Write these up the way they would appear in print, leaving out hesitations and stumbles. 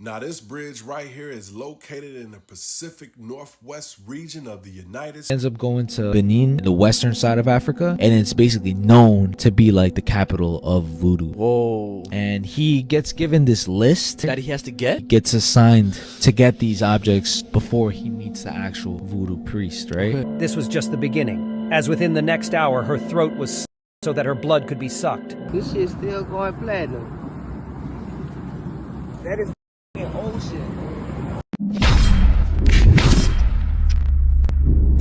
Now, this bridge right here is located in the Pacific Northwest region of the United States. Ends up going to Benin, the western side of Africa, and it's basically known to be like the capital of voodoo. Whoa. And he gets given this list That he has to get? He gets assigned to get these objects before he meets the actual voodoo priest, right? Okay. This was just the beginning, as within the next hour her throat was so that her blood could be sucked. This shit still going platinum. That is ocean.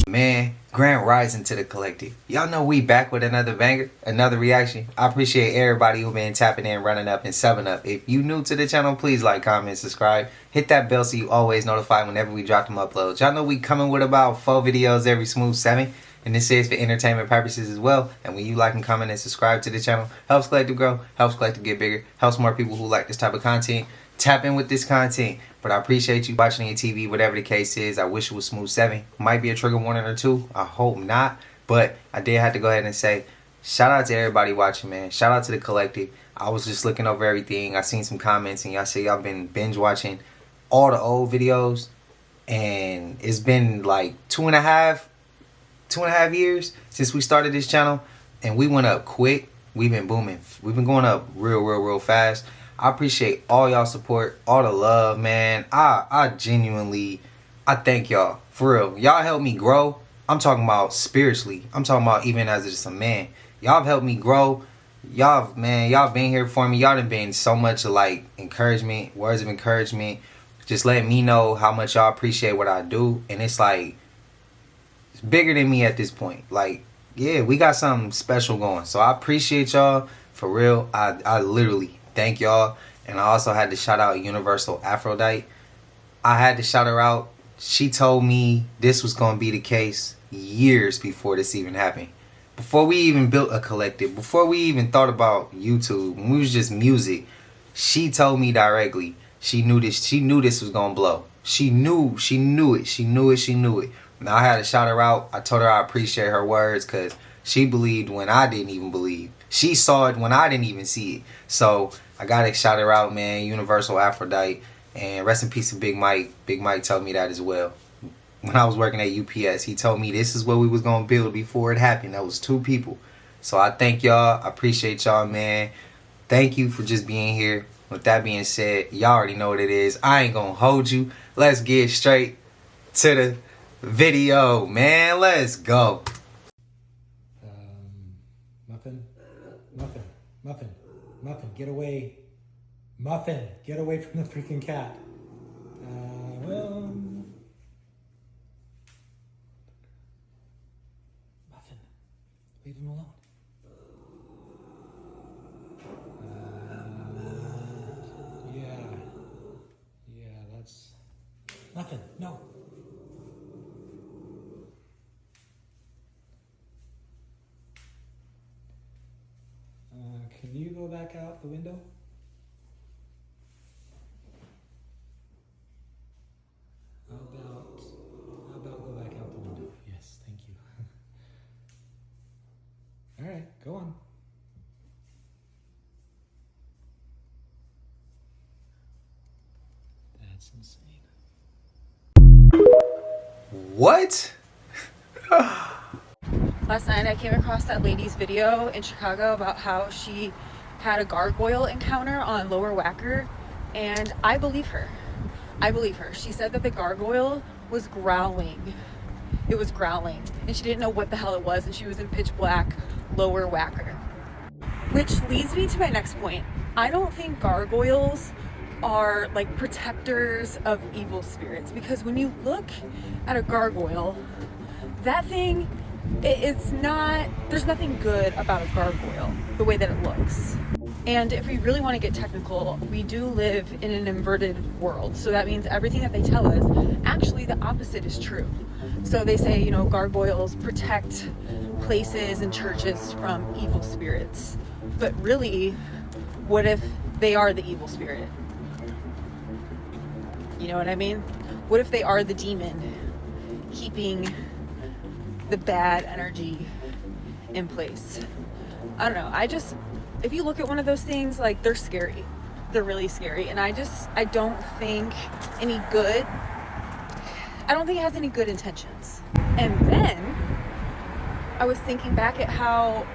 Man, grand rising to the collective. Y'all know we back with another banger, another reaction. I appreciate everybody who been tapping in, running up, and subbing up. If you new to the channel, please like, comment, subscribe. Hit that bell so you always notified whenever we drop them uploads. Y'all know we coming with about 4 videos every smooth 7. And this is for entertainment purposes as well. And when you like and comment and subscribe to the channel, helps Collective grow, helps Collective get bigger, helps more people who like this type of content tap in with this content. But I appreciate you watching your TV, whatever the case is. I wish it was smooth 7. Might be a trigger warning or 2. I hope not. But I did have to go ahead and say, shout out to everybody watching, man. Shout out to the collective. I was just looking over everything. I seen some comments and y'all say y'all been binge watching all the old videos. And it's been like 2.5 years since we started this channel, and we went up quick. We've been booming. We've been going up real fast. I appreciate all y'all support, all the love, man. I genuinely, I thank y'all for real. Y'all helped me grow. I'm talking about spiritually. I'm talking about even as just a man. Y'all have helped me grow. Y'all, man, y'all been here for me. Y'all done been so much like encouragement, words of encouragement, just letting me know how much y'all appreciate what I do. And it's like, bigger than me at this point. Like, yeah, we got something special going. So I appreciate y'all for real. I literally thank y'all. And I also had to shout out Universal Aphrodite. I had to shout her out. She told me this was going to be the case years before this even happened. Before we even built a collective, before we even thought about YouTube, when we was just music, she told me directly. She knew this was going to blow. She knew it. Now I had to shout her out. I told her I appreciate her words because she believed when I didn't even believe. She saw it when I didn't even see it. So I got to shout her out, man. Universal Aphrodite. And rest in peace to Big Mike. Big Mike told me that as well. When I was working at UPS, he told me this is what we was going to build before it happened. That was 2 people. So I thank y'all. I appreciate y'all, man. Thank you for just being here. With that being said, y'all already know what it is. I ain't going to hold you. Let's get straight to the video, man. Let's go. Muffin, get away. Muffin, get away from the freaking cat. Muffin, leave him alone. Yeah, that's... Muffin, no. Can you go back out the window? How about go back out the window? Yes, thank you. All right, go on. That's insane. What? Last night I came across that lady's video in Chicago about how she had a gargoyle encounter on Lower Wacker, and I believe her. She said that the gargoyle was growling. It was growling, and she didn't know what the hell it was, and she was in pitch black Lower Wacker. Which leads me to my next point. I don't think gargoyles are like protectors of evil spirits, because when you look at a gargoyle, that thing, it's not, there's nothing good about a gargoyle, the way that it looks. And if we really want to get technical, we do live in an inverted world. So that means everything that they tell us, actually the opposite is true. So they say, you know, gargoyles protect places and churches from evil spirits. But really, what if they are the evil spirit? You know what I mean? What if they are the demon keeping the bad energy in place? I don't know. If you look at one of those things, like, they're scary. they're really scary. And I don't think any good, I don't think it has any good intentions. And then I was thinking back at how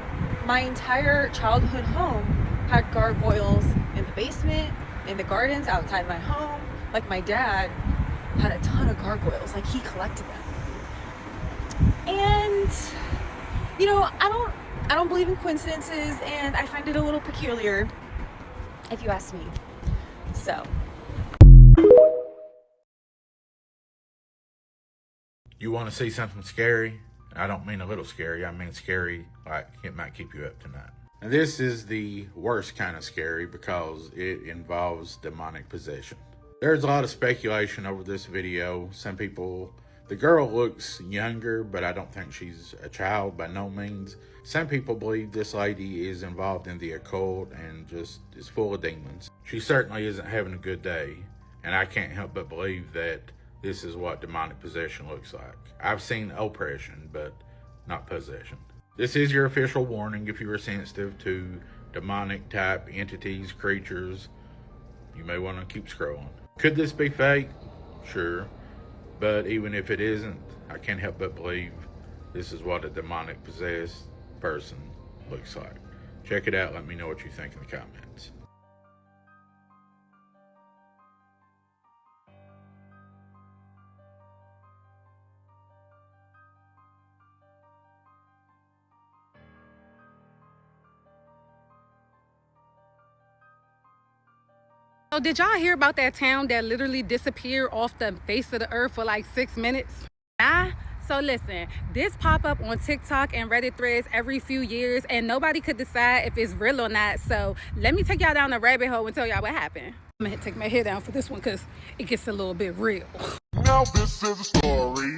my entire childhood home had gargoyles in the basement, in the gardens, outside my home. Like my dad had a ton of gargoyles, like he collected them. And, you know, I don't believe in coincidences, and I find it a little peculiar, if you ask me. So. You want to see something scary? I don't mean a little scary, I mean scary like it might keep you up tonight. Now this is the worst kind of scary because it involves demonic possession. There's a lot of speculation over this video. Some people, the girl looks younger, but I don't think she's a child by no means. Some people believe this lady is involved in the occult and just is full of demons. She certainly isn't having a good day, and I can't help but believe that this is what demonic possession looks like. I've seen oppression, but not possession. This is your official warning if you are sensitive to demonic type entities, creatures. You may want to keep scrolling. Could this be fake? Sure. But even if it isn't, I can't help but believe this is what a demonic possessed person looks like. Check it out. Let me know what you think in the comments. So did y'all hear about that town that literally disappeared off the face of the earth for like 6 minutes? So listen, this pop up on TikTok and Reddit threads every few years, and nobody could decide if it's real or not. So let me take y'all down the rabbit hole and tell y'all what happened. I'm gonna take my head down for this one because it gets a little bit real. Now this is a story.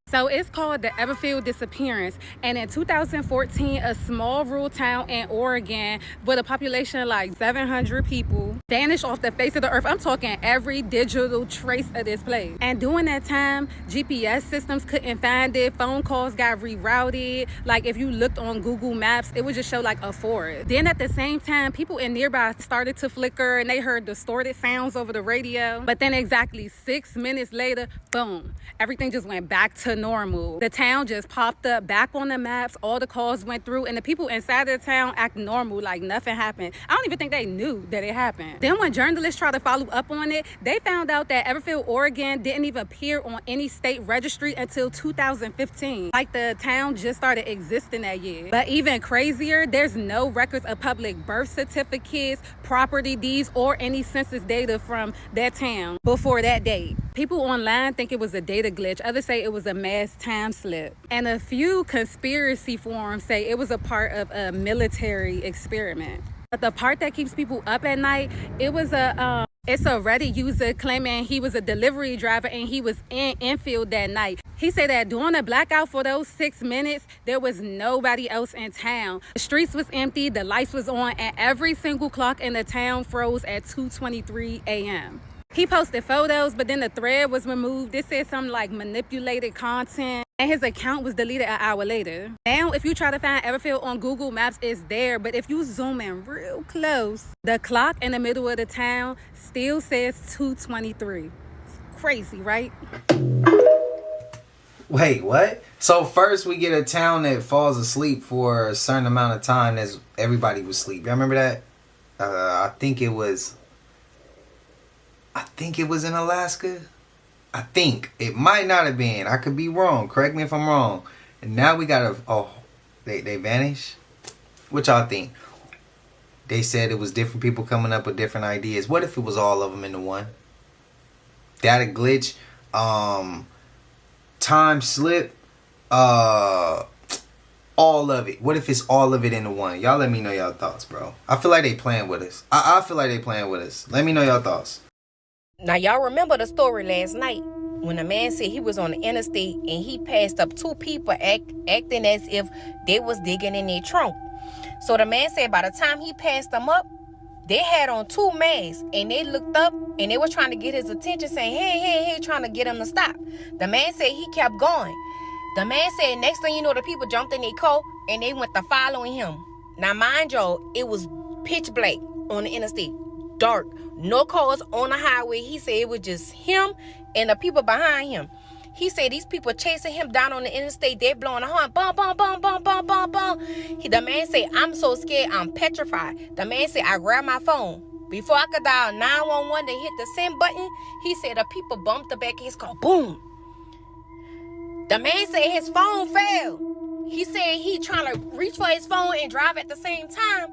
So it's called the Everfield disappearance, and in 2014 a small rural town in Oregon with a population of like 700 people vanished off the face of the earth. I'm talking every digital trace of this place. And during that time, GPS systems couldn't find it, phone calls got rerouted. Like if you looked on Google Maps, it would just show like a forest. Then at the same time, people in nearby started to flicker and they heard distorted sounds over the radio. But then exactly 6 minutes later, boom, everything just went back to normal. The town just popped up back on the maps, all the calls went through, and the people inside the town act normal, like nothing happened. I don't even think they knew that it happened. Then when journalists tried to follow up on it, they found out that Everfield, Oregon didn't even appear on any state registry until 2015. Like the town just started existing that year. But even crazier, there's no records of public birth certificates, property deeds, or any census data from that town before that date. People online think it was a data glitch. Others say it was a mass time slip. And a few conspiracy forums say it was a part of a military experiment. But the part that keeps people up at night, it's a Reddit user claiming he was a delivery driver and he was in Enfield that night. He said that during the blackout for those 6 minutes, there was nobody else in town. The streets was empty, the lights was on, and every single clock in the town froze at 2:23 a.m. He posted photos, but then the thread was removed. It said something like manipulated content, and his account was deleted an hour later. Now, if you try to find Everfield on Google Maps, it's there, but if you zoom in real close, the clock in the middle of the town still says 2:23. It's crazy, right? Wait, what? So first we get a town that falls asleep for a certain amount of time as everybody was asleep. Y'all remember that? I think it was in Alaska. I think. It might not have been. I could be wrong. Correct me if I'm wrong. And now we got they vanish? What y'all think? They said it was different people coming up with different ideas. What if it was all of them into one? Data glitch, time slip, all of it. What if it's all of it into one? Y'all let me know y'all thoughts, bro. I feel like they playing with us. I feel like they playing with us. Let me know y'all thoughts. Now, y'all remember the story last night when a man said he was on the interstate and he passed up two people acting as if they was digging in their trunk. So the man said by the time he passed them up, they had on two masks and they looked up and they were trying to get his attention, saying, hey, trying to get him to stop. The man said he kept going. The man said next thing you know, the people jumped in their car and they went to following him. Now, mind y'all, it was pitch black. on the interstate. Dark. No cars on the highway. He said it was just him and the people behind him. He said these people chasing him down on the interstate. They're blowing a horn. Bum, bum, bum, bum, bum, bum, bum. The man said, I'm so scared. I'm petrified. The man said, I grabbed my phone. Before I could dial 911 to hit the send button, he said the people bumped the back of his car. Boom. The man said his phone fell. He said he trying to reach for his phone and drive at the same time.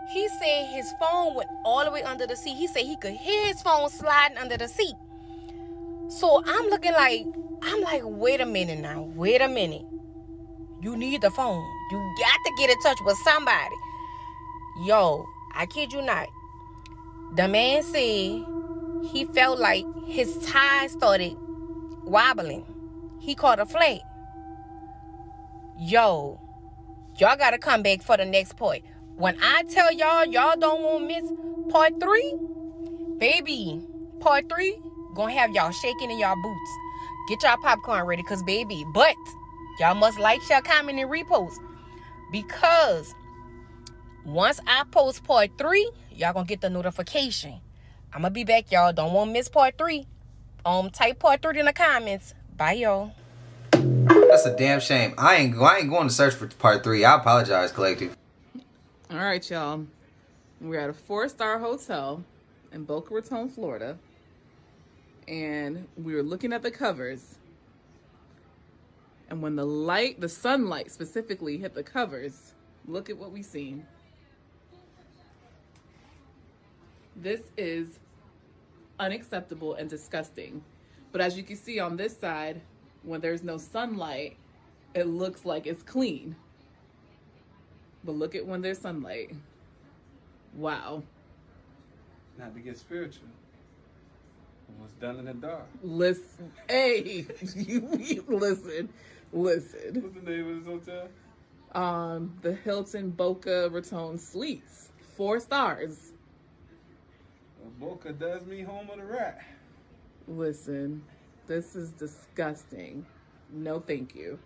He said his phone went all the way under the seat. He said he could hear his phone sliding under the seat. So I'm like, wait a minute now. Wait a minute. You need the phone. You got to get in touch with somebody. Yo, I kid you not. The man said he felt like his tires started wobbling. He caught a flat. Yo, y'all got to come back for the next part. When I tell y'all don't want to miss part 3, baby, part 3 gonna have y'all shaking in y'all boots. Get y'all popcorn ready, cause baby, but y'all must like, share, comment, and repost, because once I post part 3, y'all gonna get the notification. I'm gonna be back, y'all. Don't want to miss part 3. Type part 3 in the comments. Bye, y'all. That's a damn shame. I ain't going to search for part 3. I apologize, collective. All right, y'all. We're at a 4-star hotel in Boca Raton, Florida. And we were looking at the covers. And when the sunlight specifically hit the covers, look at what we seen. This is unacceptable and disgusting. But as you can see on this side, when there's no sunlight, it looks like it's clean. But look at when there's sunlight. Wow. Not to get spiritual. What's done in the dark? Listen, hey, listen. What's the name of this hotel? The Hilton Boca Raton Suites. 4 stars. Well, Boca does me home of the rat. Listen, this is disgusting. No, thank you.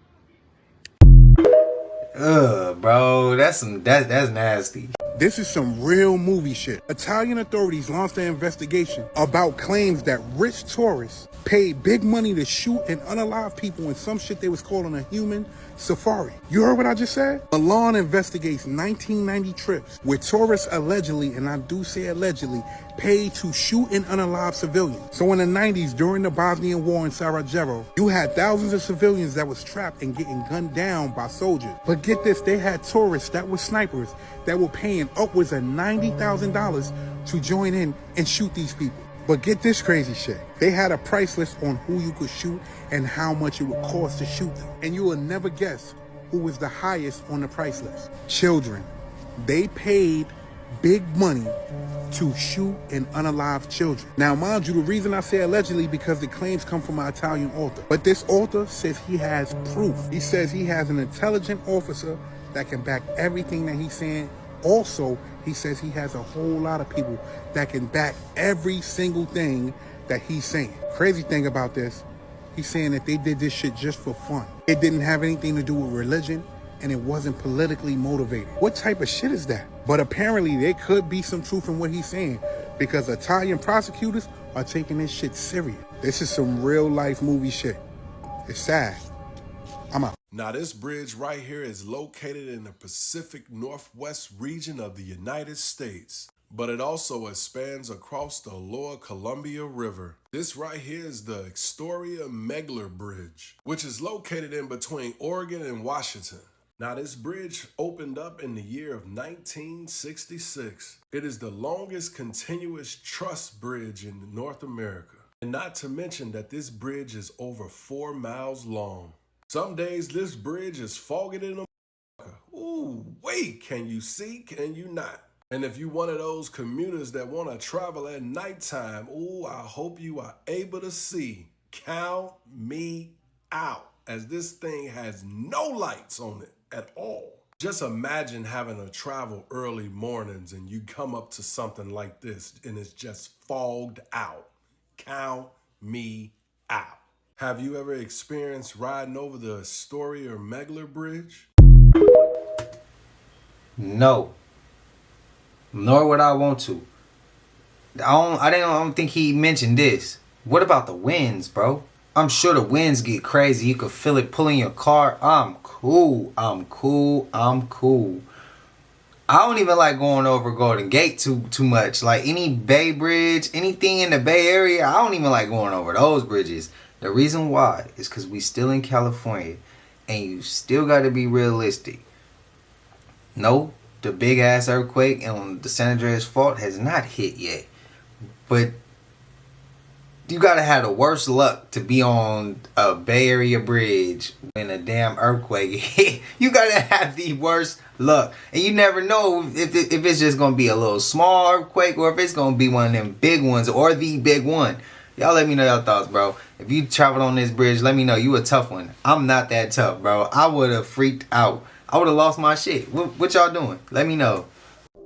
Bro, that's nasty. This is some real movie shit. Italian authorities launched an investigation about claims that rich tourists paid big money to shoot and unalive people in some shit they was calling a human safari. You heard what I just said? Milan investigates 1990 trips where tourists allegedly, and I do say allegedly, paid to shoot and unalive civilians. So in the 90s, during the Bosnian War in Sarajevo, you had thousands of civilians that was trapped and getting gunned down by soldiers. But get this, they had tourists that were snipers that were paying upwards of $90,000 to join in and shoot these people. But get this crazy shit. They had a price list on who you could shoot and how much it would cost to shoot them. And you will never guess who was the highest on the price list. Children. They paid big money to shoot and unalive children. Now, mind you, the reason I say allegedly because the claims come from an Italian author. But this author says he has proof. He says he has an intelligent officer that can back everything that he's saying. Also, he says he has a whole lot of people that can back every single thing that he's saying. Crazy thing about this, he's saying that they did this shit just for fun. It didn't have anything to do with religion, and it wasn't politically motivated. What type of shit is that? But apparently there could be some truth in what he's saying, because Italian prosecutors are taking this shit serious. This is some real life movie shit. It's sad. I'm out. Now, this bridge right here is located in the Pacific Northwest region of the United States, but it also expands across the Lower Columbia River. This right here is the Astoria Megler Bridge, which is located in between Oregon and Washington. Now, this bridge opened up in the year of 1966. It is the longest continuous truss bridge in North America. And not to mention that this bridge is over 4 miles long. Some days this bridge is foggy than a ooh, wait, can you see? Can you not? And if you one of those commuters that want to travel at nighttime, ooh, I hope you are able to see. Count me out, as this thing has no lights on it at all. Just imagine having to travel early mornings and you come up to something like this and it's just fogged out. Count me out. Have you ever experienced riding over the Astoria Megler Bridge? No. Nor would I want to. I don't think he mentioned this. What about the winds, bro? I'm sure the winds get crazy. You could feel it pulling your car. I'm cool. I'm cool. I'm cool. I don't even like going over Golden Gate too much. Like any Bay Bridge, anything in the Bay Area, I don't even like going over those bridges. The reason why is because we still in California, and you still got to be realistic. No, the big ass earthquake on the San Andreas Fault has not hit yet, but you gotta have the worst luck to be on a Bay Area bridge when a damn earthquake hit. You gotta have the worst luck. And you never know if it's just gonna be a little small earthquake or if it's gonna be one of them big ones or the big one. Y'all let me know your thoughts, bro. If you traveled on this bridge, let me know. You a tough one. I'm not that tough, bro. I would have freaked out. I would have lost my shit. What y'all doing? Let me know.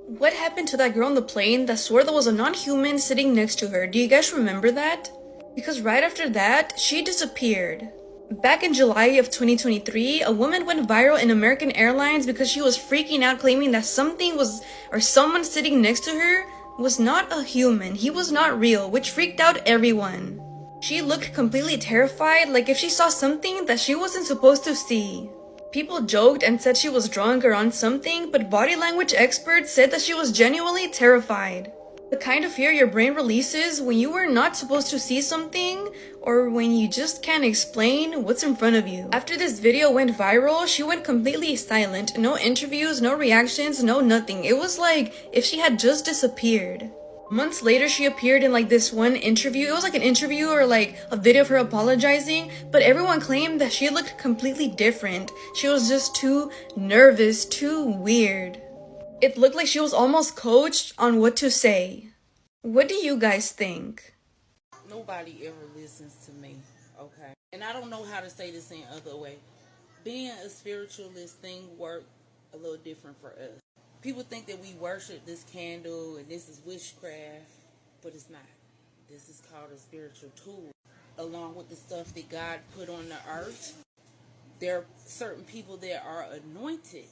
What happened to that girl on the plane that swore there was a non-human sitting next to her? Do you guys remember that? Because right after that, she disappeared. Back in July of 2023, a woman went viral in American Airlines because she was freaking out, claiming that someone sitting next to her was not a human. He was not real, which freaked out everyone. She looked completely terrified, like if she saw something that she wasn't supposed to see. People joked and said she was drunk or on something, but body language experts said that she was genuinely terrified. The kind of fear your brain releases when you are not supposed to see something, or when you just can't explain what's in front of you. After this video went viral, she went completely silent. No interviews, no reactions, no nothing. It was like if she had just disappeared. Months later, she appeared in like this one interview. It was like an interview or like a video of her apologizing, but everyone claimed that she looked completely different. She was just too nervous, too weird. It looked like she was almost coached on what to say. What do you guys think? Nobody ever listens to me, okay? And I don't know how to say this in other way. Being a spiritualist thing worked a little different for us. People think that we worship this candle and this is witchcraft, but it's not. This is called a spiritual tool. Along with the stuff that God put on the earth, there are certain people that are anointed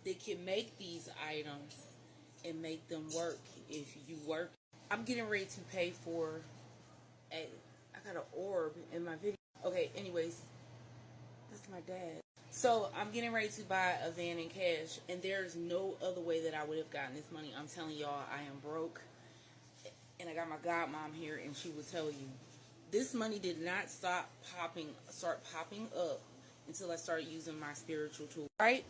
that can make these items and make them work if you work. I'm getting ready to pay for I got an orb in my video. Okay, anyways, that's my dad. So I'm getting ready to buy a van in cash, and there's no other way that I would have gotten this money. I'm telling y'all, I am broke, and I got my godmom here, and she will tell you, this money did not start popping up until I started using my spiritual tool. Right?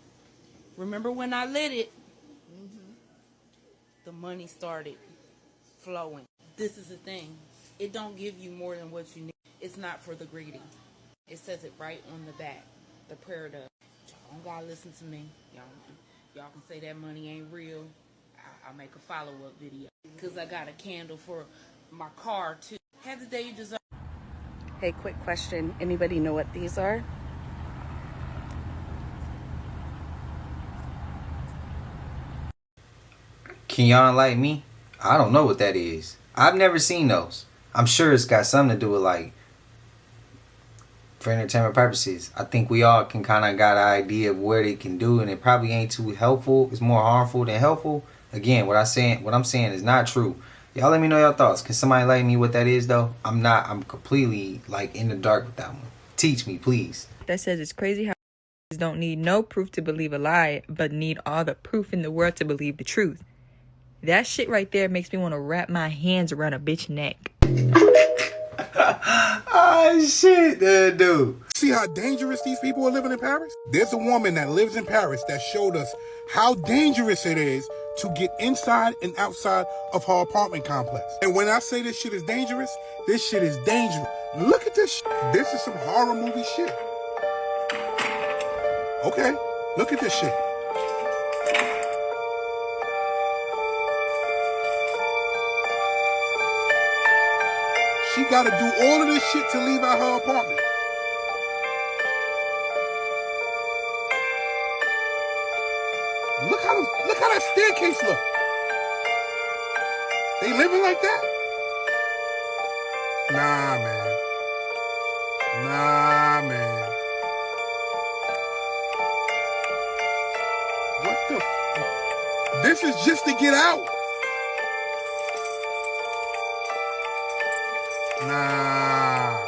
Remember when I lit it? The money started flowing. This is the thing. It don't give you more than what you need. It's not for the greedy. It says it right on the back. The prayer does. Y'all don't gotta listen to me. Y'all can say that money ain't real. I'll make a follow-up video. Because I got a candle for my car, too. Have the day you deserve. Hey, quick question. Anybody know what these are? Can y'all enlighten me? I don't know what that is. I've never seen those. I'm sure it's got something to do with like for entertainment purposes. I think we all can kind of got an idea of what it can do, and it probably ain't too helpful. It's more harmful than helpful. Again, what I'm saying is not true. Y'all let me know your thoughts. Can somebody enlighten me what that is though? I'm completely like in the dark with that one. Teach me, please. That says it's crazy how don't need no proof to believe a lie, but need all the proof in the world to believe the truth. That shit right there makes me want to wrap my hands around a bitch neck. Oh shit, dude. See how dangerous these people are living in Paris? There's a woman that lives in Paris that showed us how dangerous it is to get inside and outside of her apartment complex. And when I say this shit is dangerous, this shit is dangerous. Look at this shit. This is some horror movie shit. Okay, look at this shit. She gotta do all of this shit to leave out her apartment. Look how that staircase look. They living like that? Nah, man. Nah, man. What the This is just to get out. Nah.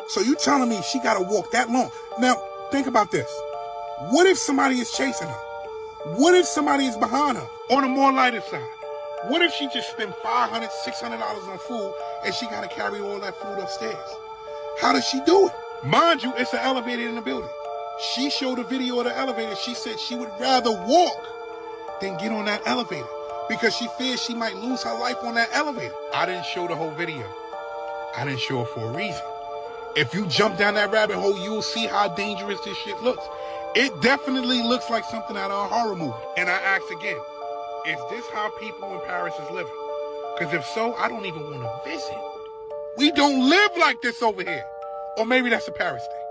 So you telling me she gotta walk that long? Now, think about this. What if somebody is chasing her? What if somebody is behind her? On a more lighter side, what if she just spent $500, $600 on food and she gotta carry all that food upstairs? How does she do it? Mind you, it's an elevator in the building. She showed a video of the elevator. She said she would rather walk than get on that elevator because she fears she might lose her life on that elevator. I didn't show the whole video. I didn't show it for a reason. If you jump down that rabbit hole, you'll see how dangerous this shit looks. It definitely looks like something out of a horror movie. And I ask again, is this how people in Paris is living? Because if so, I don't even want to visit. We don't live like this over here. Or maybe that's a Paris thing.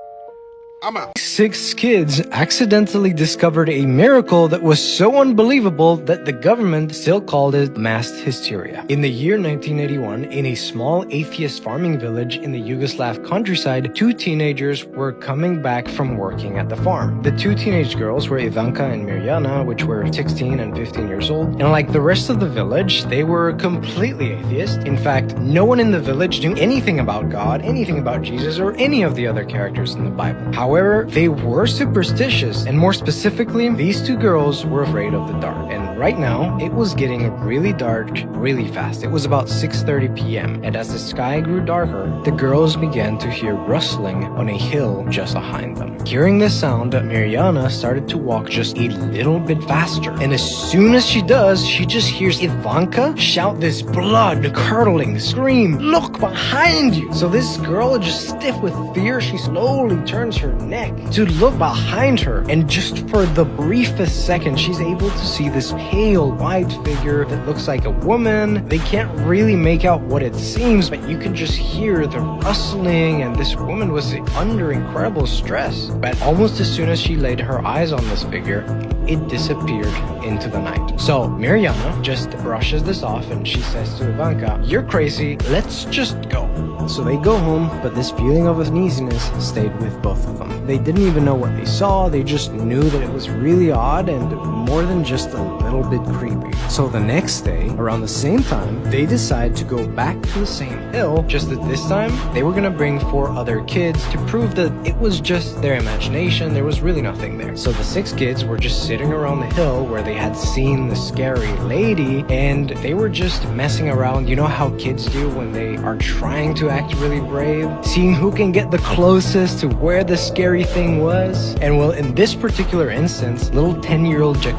I'm out. 6 kids accidentally discovered a miracle that was so unbelievable that the government still called it mass hysteria. In the year 1981, in a small atheist farming village in the Yugoslav countryside, 2 teenagers were coming back from working at the farm. The 2 teenage girls were Ivanka and Mirjana, which were 16 and 15 years old. And like the rest of the village, they were completely atheist. In fact, no one in the village knew anything about God, anything about Jesus, or any of the other characters in the Bible. However, they were superstitious, and more specifically, these 2 girls were afraid of the dark. And right now, it was getting really dark really fast. It was about 6:30 p.m. and as the sky grew darker, the girls began to hear rustling on a hill just behind them. Hearing this sound, Mirjana started to walk just a little bit faster. And as soon as she does, she just hears Ivanka shout this blood-curdling scream, "Look behind you!" So this girl, just stiff with fear, she slowly turns her neck to look behind her, and just for the briefest second she's able to see this pale white figure that looks like a woman. They can't really make out what it seems, but you can just hear the rustling, and this woman was under incredible stress. But almost as soon as she laid her eyes on this figure, it disappeared into the night. So Mirjana just brushes this off and she says to Ivanka, "You're crazy, let's just go." So they go home, but this feeling of uneasiness stayed with both of them. They didn't even know what they saw, they just knew that it was really odd and more than just a little bit creepy. So the next day, around the same time, they decide to go back to the same hill, just that this time, they were gonna bring 4 other kids to prove that it was just their imagination, there was really nothing there. So the 6 kids were just sitting around the hill where they had seen the scary lady, and they were just messing around. You know how kids do when they are trying to act really brave? Seeing who can get the closest to where the scary thing was? And well, in this particular instance, little 10-year-old Jacob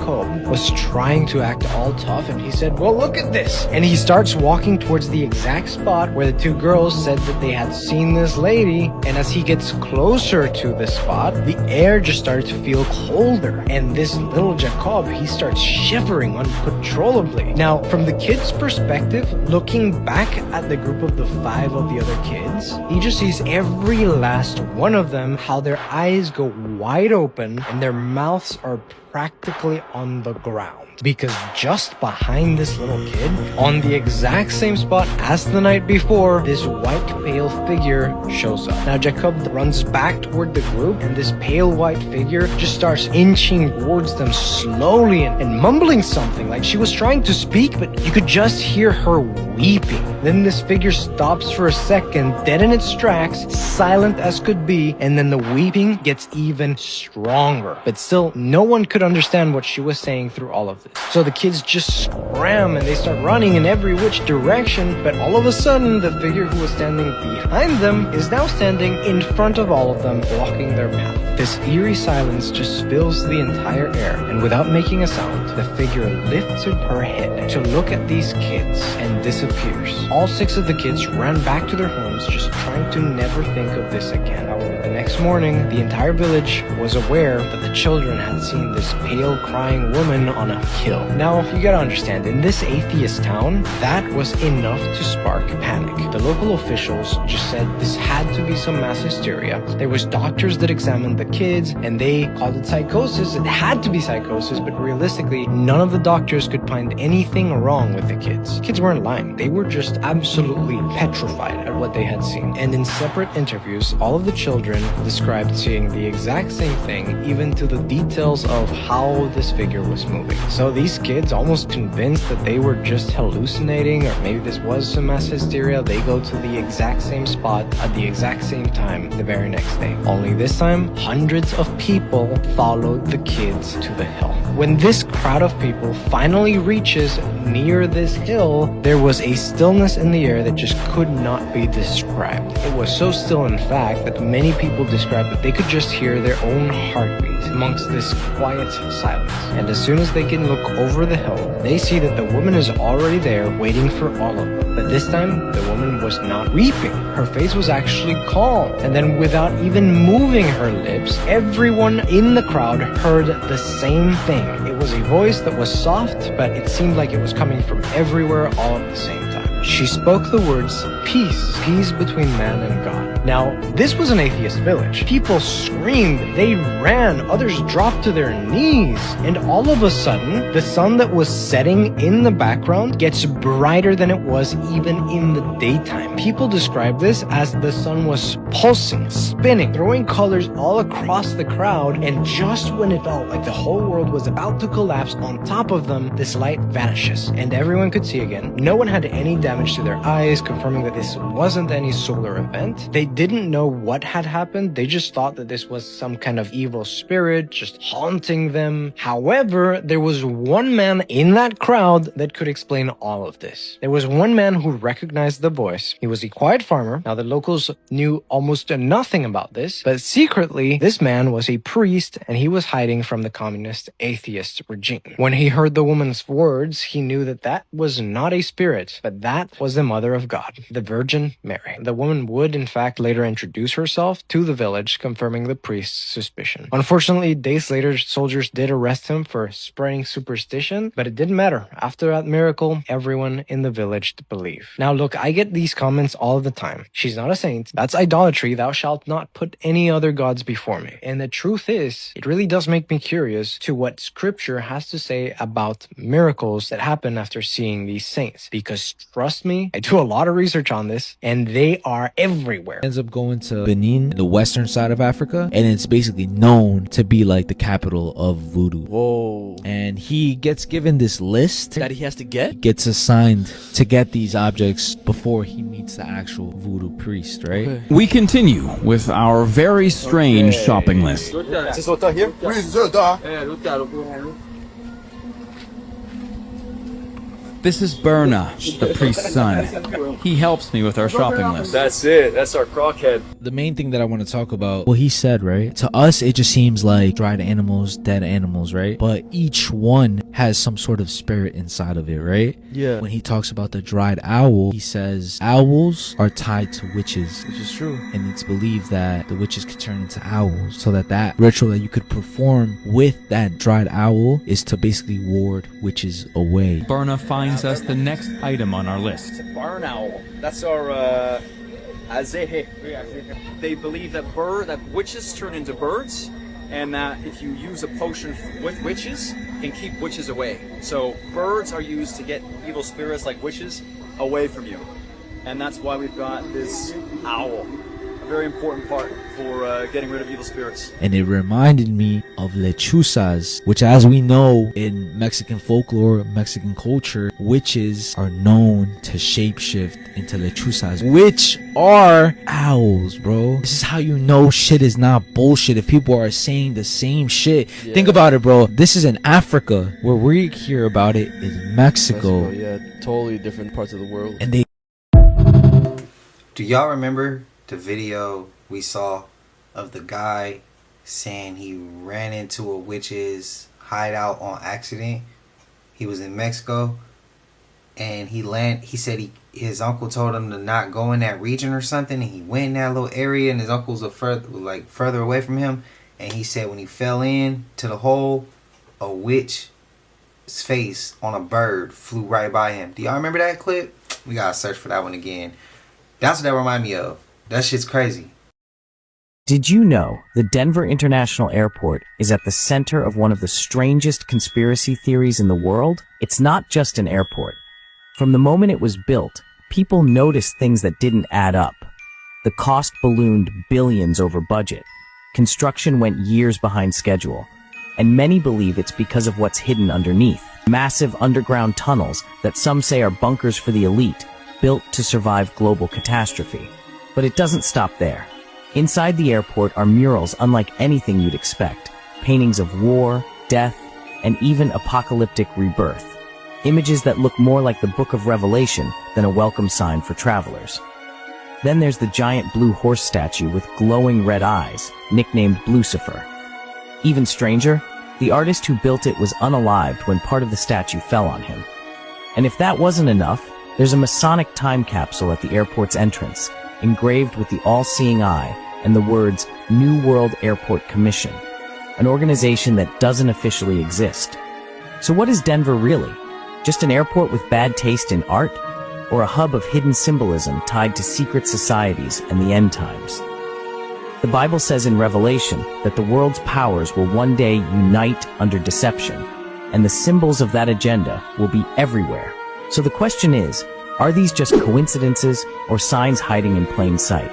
was trying to act all tough, and he said, "Well, look at this." And he starts walking towards the exact spot where the 2 girls said that they had seen this lady. And as he gets closer to the spot, the air just started to feel colder. And this little Jacob, he starts shivering uncontrollably. Now, from the kid's perspective, looking back at the group of the 5 of the other kids, he just sees every last one of them, how their eyes go wide open and their mouths are practically on the ground. Because just behind this little kid, on the exact same spot as the night before, this white pale figure shows up. Now Jacob runs back toward the group, and this pale white figure just starts inching towards them slowly and mumbling something, like she was trying to speak, but you could just hear her weeping. Then this figure stops for a second, dead in its tracks, silent as could be, and then the weeping gets even stronger. But still, no one could understand what she was saying through all of this. So the kids just scram and they start running in every which direction, but all of a sudden the figure who was standing behind them is now standing in front of all of them, blocking their path. This eerie silence just fills the entire air, and without making a sound, the figure lifts up her head to look at these kids and disappears. All 6 of the kids ran back to their homes, just trying to never think of this again. However, the next morning, the entire village was aware that the children had seen this pale crying woman on a hill. Now, you gotta understand, in this atheist town, that was enough to spark panic. The local officials just said this had to be some mass hysteria. There was doctors that examined the kids, and they called it psychosis. It had to be psychosis, but realistically, none of the doctors could find anything wrong with the kids. Kids weren't lying. They were just absolutely petrified at what they had seen. And in separate interviews, all of the children described seeing the exact same thing, even to the details of how this figure was moving. So these kids, almost convinced that they were just hallucinating, or maybe this was some mass hysteria, they go to the exact same spot at the exact same time the very next day. Only this time, hundreds of people followed the kids to the hill. When this crowd of people finally reaches near this hill, there was a stillness in the air that just could not be described. It was so still, in fact, that many people described that they could just hear their own heartbeat amongst this quiet silence. And as soon as they can look over the hill, they see that the woman is already there waiting for all of them. But this time, the woman was not weeping. Her face was actually calm. And then without even moving her lips, everyone in the crowd heard the same thing. It was a voice that was soft, but it seemed like it was coming from everywhere all at the same time. She spoke the words, peace, peace between man and God. Now, this was an atheist village. People screamed, they ran, others dropped to their knees. And all of a sudden, the sun that was setting in the background gets brighter than it was even in the daytime. People describe this as the sun was pulsing, spinning, throwing colors all across the crowd, and just when it felt like the whole world was about to collapse on top of them, this light vanishes, and everyone could see again. No one had any damage to their eyes, confirming that this wasn't any solar event. They didn't know what had happened. They just thought that this was some kind of evil spirit just haunting them. However, there was one man in that crowd that could explain all of this. There was one man who recognized the voice. He was a quiet farmer. Now, the locals knew almost nothing about this, but secretly, this man was a priest, and he was hiding from the communist atheist regime. When he heard the woman's words, he knew that that was not a spirit, but that was the Mother of God, the Virgin Mary. The woman would, in fact, later introduce herself to the village, confirming the priest's suspicion. Unfortunately, days later, soldiers did arrest him for spreading superstition, but it didn't matter. After that miracle, everyone in the village believed. Now, look, I get these comments all the time. She's not a saint. That's idolatry. Thou shalt not put any other gods before me. And the truth is, it really does make me curious to what scripture has to say about miracles that happen after seeing these saints. Because trust me, I do a lot of research on this, and they are everywhere. Ends up going to Benin, the western side of Africa, and it's basically known to be like the capital of voodoo. Whoa. And he gets given this list that he has to get? He gets assigned to get these objects before he meets the actual voodoo priest, right? Okay. We continue with our very strange shopping list. This is Berna, the priest's son. He helps me with our shopping list. That's it. That's our crockhead. The main thing that I want to talk about, what he said, right? To us, it just seems like dried animals, dead animals, right? But each one has some sort of spirit inside of it, right? Yeah. When he talks about the dried owl, he says owls are tied to witches. Which is true. And it's believed that the witches could turn into owls, so that ritual that you could perform with that dried owl is to basically ward witches away. Berna finds us the next item on our list. Barn owl. That's our azehe. They believe that witches turn into birds, and that if you use a potion with witches, can keep witches away. So birds are used to get evil spirits like witches away from you, and that's why we've got this owl. A very important part for getting rid of evil spirits. And it reminded me of lechuzas, which, as we know in Mexican folklore, Mexican culture, witches are known to shapeshift into lechuzas, which are owls, bro. This is how you know shit is not bullshit. If people are saying the same shit, think about it, bro. This is in Africa. Where we hear about it is Mexico. Yeah, totally different parts of the world. And they. Do y'all remember the video we saw of the guy saying he ran into a witch's hideout on accident? He was in Mexico, and he said his uncle told him to not go in that region or something, and he went in that little area, and his uncles are further away from him, and he said when he fell in to the hole, a witch's face on a bird flew right by him. Do y'all remember that clip? We gotta search for that one again. That's what that remind me of. That shit's crazy. Did you know the Denver International Airport is at the center of one of the strangest conspiracy theories in the world? It's not just an airport. From the moment it was built, people noticed things that didn't add up. The cost ballooned billions over budget. Construction went years behind schedule. and many believe it's because of what's hidden underneath. Massive underground tunnels that some say are bunkers for the elite, built to survive global catastrophe. But it doesn't stop there. Inside the airport are murals unlike anything you'd expect, paintings of war, death, and even apocalyptic rebirth. Images that look more like the Book of Revelation than a welcome sign for travelers. Then there's the giant blue horse statue with glowing red eyes, nicknamed Lucifer. Even stranger, the artist who built it was unalived when part of the statue fell on him. And if that wasn't enough, there's a Masonic time capsule at the airport's entrance, engraved with the all-seeing eye and the words New World Airport Commission, an organization that doesn't officially exist. So what is Denver really? Just an airport with bad taste in art? Or a hub of hidden symbolism tied to secret societies and the end times? The Bible says in Revelation that the world's powers will one day unite under deception, and the symbols of that agenda will be everywhere. So the question is, are these just coincidences or signs hiding in plain sight?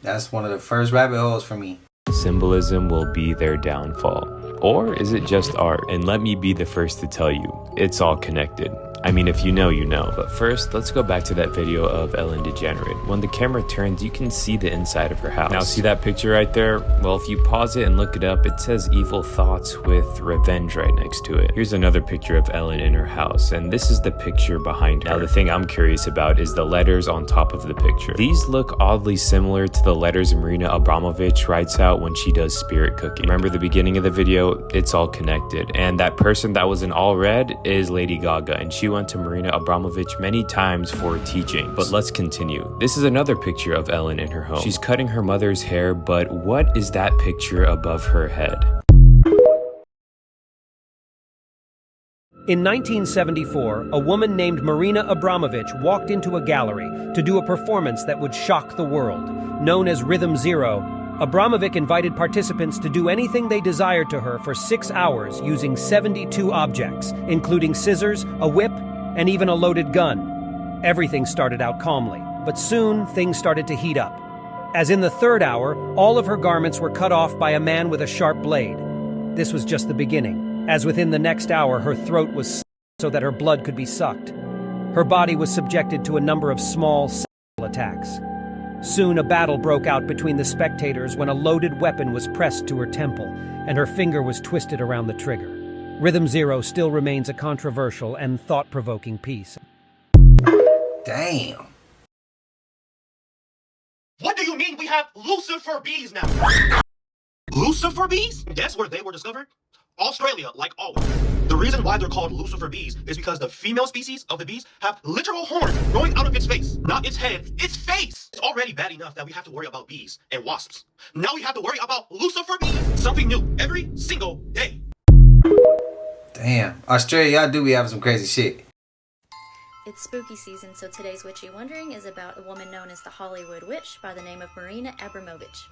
That's one of the first rabbit holes for me. Symbolism will be their downfall. Or is it just art? And let me be the first to tell you, it's all connected. I mean, if you know, you know. But first, let's go back to that video of Ellen DeGenerate. When the camera turns, you can see the inside of her house. Now, see that picture right there? Well, if you pause it and look it up, it says evil thoughts with revenge right next to it. Here's another picture of Ellen in her house, and this is the picture behind her. Now, the thing I'm curious about is the letters on top of the picture. These look oddly similar to the letters Marina Abramovich writes out when she does spirit cooking. Remember the beginning of the video? It's all connected. And that person that was in all red is Lady Gaga, and she went to Marina Abramovich many times for teaching. But let's continue. This is another picture of Ellen in her home. She's cutting her mother's hair, but what is that picture above her head? In 1974, a woman named Marina Abramovich walked into a gallery to do a performance that would shock the world. Known as Rhythm Zero, Abramovich invited participants to do anything they desired to her for 6 hours using 72 objects, including scissors, a whip, and even a loaded gun. Everything started out calmly, but soon things started to heat up. As in the third hour, all of her garments were cut off by a man with a sharp blade. This was just the beginning, as within the next hour her throat was slit so that her blood could be sucked. Her body was subjected to a number of small sexual attacks. Soon a battle broke out between the spectators when a loaded weapon was pressed to her temple, and her finger was twisted around the trigger. Rhythm Zero still remains a controversial and thought-provoking piece. Damn. What do you mean we have Lucifer bees now? Lucifer bees? Guess where they were discovered? Australia, like always. The reason why they're called Lucifer bees is because the female species of the bees have literal horns growing out of its face. Not its head, its face. It's already bad enough that we have to worry about bees and wasps. Now we have to worry about Lucifer bees. Something new every single day. Damn. Australia, y'all do be having some crazy shit. It's spooky season, so today's Witchy Wondering is about a woman known as the Hollywood Witch by the name of Marina Abramovich.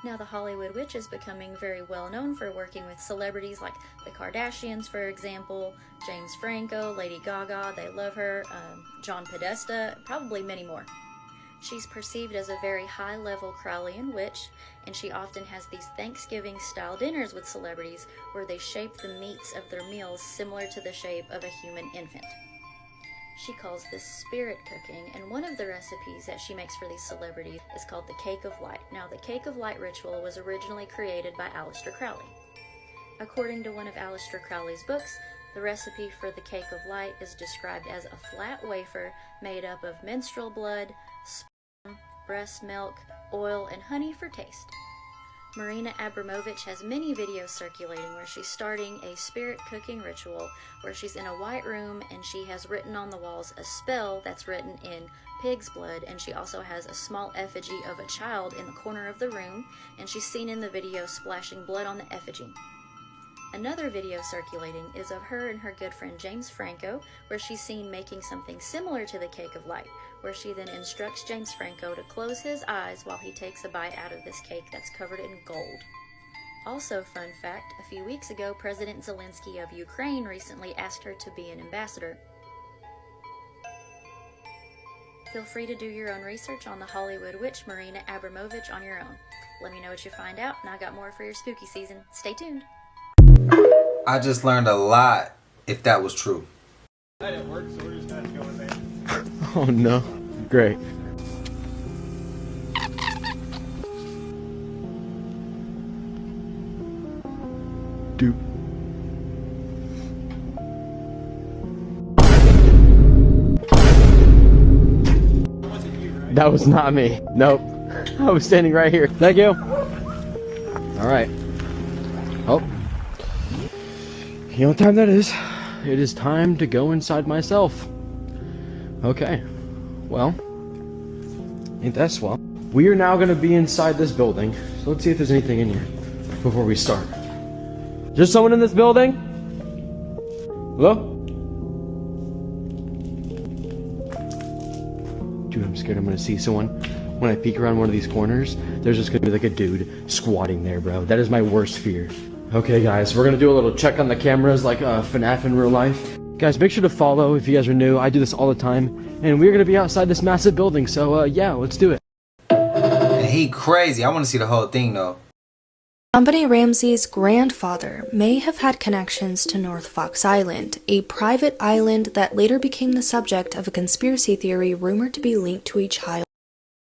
Now, the Hollywood Witch is becoming very well known for working with celebrities like the Kardashians, for example, James Franco, Lady Gaga, they love her, John Podesta, probably many more. She's perceived as a very high-level Crowleyan witch, and she often has these Thanksgiving-style dinners with celebrities where they shape the meats of their meals similar to the shape of a human infant. She calls this spirit cooking, and one of the recipes that she makes for these celebrities is called the Cake of Light. Now, the Cake of Light ritual was originally created by Aleister Crowley. According to one of Aleister Crowley's books, the recipe for the Cake of Light is described as a flat wafer made up of menstrual blood, sperm, breast milk, oil, and honey for taste. Marina Abramovich has many videos circulating where she's starting a spirit cooking ritual where she's in a white room and she has written on the walls a spell that's written in pig's blood, and she also has a small effigy of a child in the corner of the room, and she's seen in the video splashing blood on the effigy. Another video circulating is of her and her good friend James Franco, where she's seen making something similar to the Cake of Light, where she then instructs James Franco to close his eyes while he takes a bite out of this cake that's covered in gold. Also, fun fact, a few weeks ago, President Zelensky of Ukraine recently asked her to be an ambassador. Feel free to do your own research on the Hollywood Witch Marina Abramovich on your own. Let me know what you find out, and I got more for your spooky season. Stay tuned. I just learned a lot if that was true. That didn't work, so we're just gonna go in there. Oh no. Great. Dude. That was not me. Nope. I was standing right here. Thank you. All right. Oh. You know what time that is? It is time to go inside myself. Okay. Well, ain't that swell? We are now going to be inside this building. So let's see if there's anything in here before we start. Is there someone in this building? Hello? Dude, I'm scared I'm going to see someone. When I peek around one of these corners, there's just going to be like a dude squatting there, bro. That is my worst fear. Okay, guys, we're going to do a little check on the cameras like FNAF in real life. Guys, make sure to follow if you guys are new. I do this all the time. And we're going to be outside this massive building. So, yeah, let's do it. And he crazy. I want to see the whole thing, though. JonBenet Ramsey's grandfather may have had connections to North Fox Island, a private island that later became the subject of a conspiracy theory rumored to be linked to a child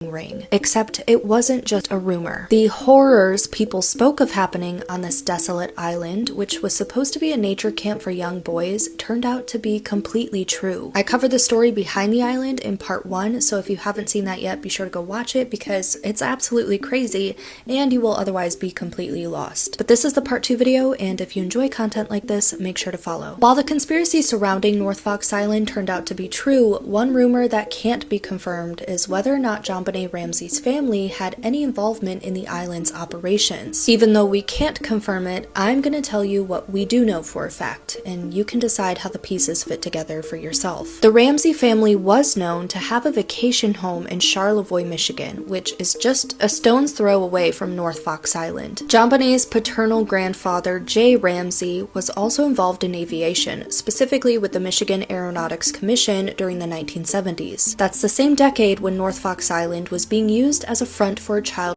ring. Except it wasn't just a rumor. The horrors people spoke of happening on this desolate island, which was supposed to be a nature camp for young boys, turned out to be completely true. I covered the story behind the island in part 1, so if you haven't seen that yet, be sure to go watch it because it's absolutely crazy and you will otherwise be completely lost. But this is the part 2 video, and if you enjoy content like this, make sure to follow. While the conspiracy surrounding North Fox Island turned out to be true, one rumor that can't be confirmed is whether or not JonBenet Ramsey's family had any involvement in the island's operations. Even though we can't confirm it, I'm gonna tell you what we do know for a fact, and you can decide how the pieces fit together for yourself. The Ramsey family was known to have a vacation home in Charlevoix, Michigan, which is just a stone's throw away from North Fox Island. JonBenet's paternal grandfather, Jay Ramsey, was also involved in aviation, specifically with the Michigan Aeronautics Commission during the 1970s. That's the same decade when North Fox Island was being used as a front for a child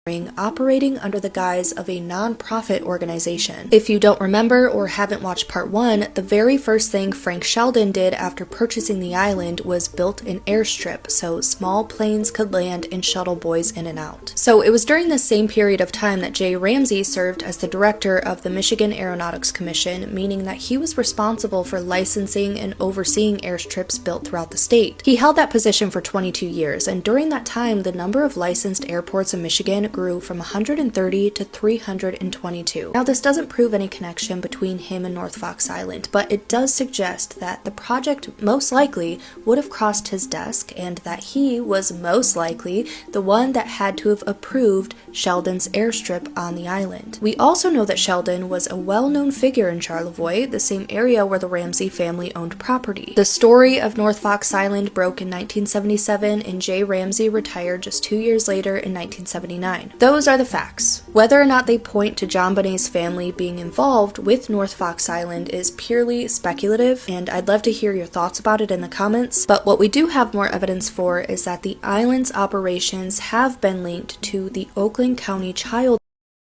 ring operating under the guise of a non-profit organization. If you don't remember or haven't watched part 1, the very first thing Frank Sheldon did after purchasing the island was built an airstrip so small planes could land and shuttle boys in and out. So it was during this same period of time that Jay Ramsey served as the director of the Michigan Aeronautics Commission, meaning that he was responsible for licensing and overseeing airstrips built throughout the state. He held that position for 22 years, and during that time, the number of licensed airports in Michigan grew from 130 to 322. Now, this doesn't prove any connection between him and North Fox Island, but it does suggest that the project most likely would have crossed his desk and that he was most likely the one that had to have approved Sheldon's airstrip on the island. We also know that Sheldon was a well-known figure in Charlevoix, the same area where the Ramsey family owned property. The story of North Fox Island broke in 1977 and Jay Ramsey retired just 2 years later in 1979. Those are the facts. Whether or not they point to JonBenet's family being involved with North Fox Island is purely speculative, and I'd love to hear your thoughts about it in the comments, but what we do have more evidence for is that the island's operations have been linked to the Oakland County Child,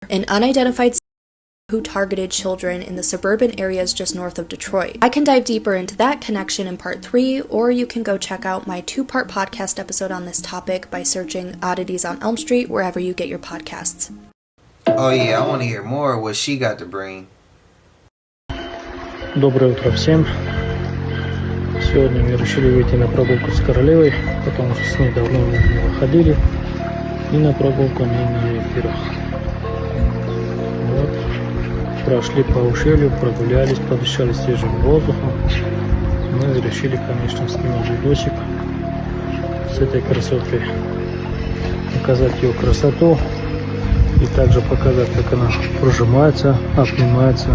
an unidentified who targeted children in the suburban areas just north of Detroit. I can dive deeper into that connection in part 3, or you can go check out my 2-part podcast episode on this topic by searching Oddities on Elm Street wherever you get your podcasts. Oh yeah, I want to hear more of what she got to bring. Доброе утро всем. Сегодня мы решили выйти на прогулку с королевой, потому что с ней давно мы не выходили. И на прогулку они не вверх. Вот. Прошли по ущелью, прогулялись, подышали свежим воздухом. Ну и решили, конечно, снимать видосик с этой красотой. Показать ее красоту. И также показать, как она прожимается, обнимается.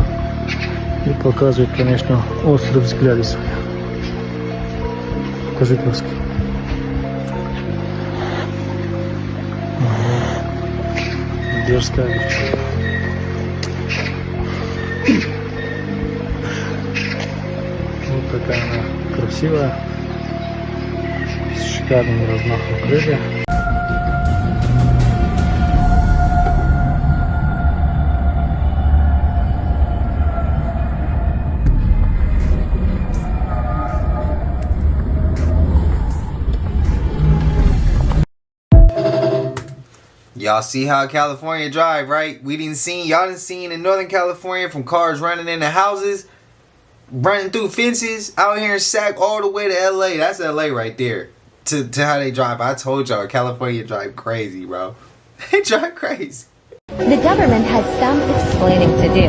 И показывает, конечно, острые взгляды свои. Покажи глазки. Дерзкая девчонка. Вот такая она красивая, с шикарным размахом крылья. Y'all see how California drive, right? Y'all didn't see in Northern California from cars running into houses, running through fences, out here in Sac all the way to LA. That's LA right there. To how they drive. I told y'all, California drive crazy, bro. They drive crazy. The government has some explaining to do.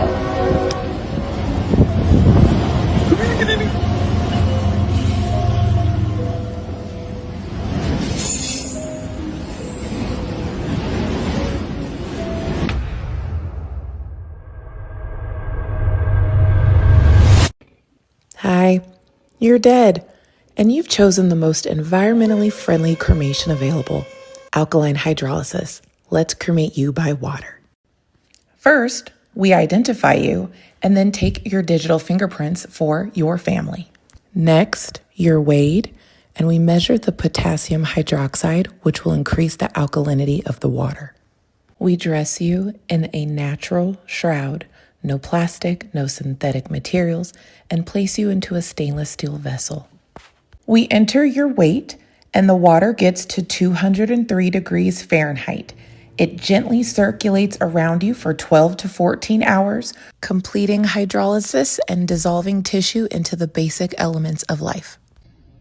Hi, you're dead, and you've chosen the most environmentally friendly cremation available, alkaline hydrolysis. Let's cremate you by water. First, we identify you and then take your digital fingerprints for your family. Next, you're weighed, and we measure the potassium hydroxide, which will increase the alkalinity of the water. We dress you in a natural shroud, no plastic, no synthetic materials, and place you into a stainless steel vessel. We enter your weight, and the water gets to 203 degrees Fahrenheit. It gently circulates around you for 12 to 14 hours, completing hydrolysis and dissolving tissue into the basic elements of life.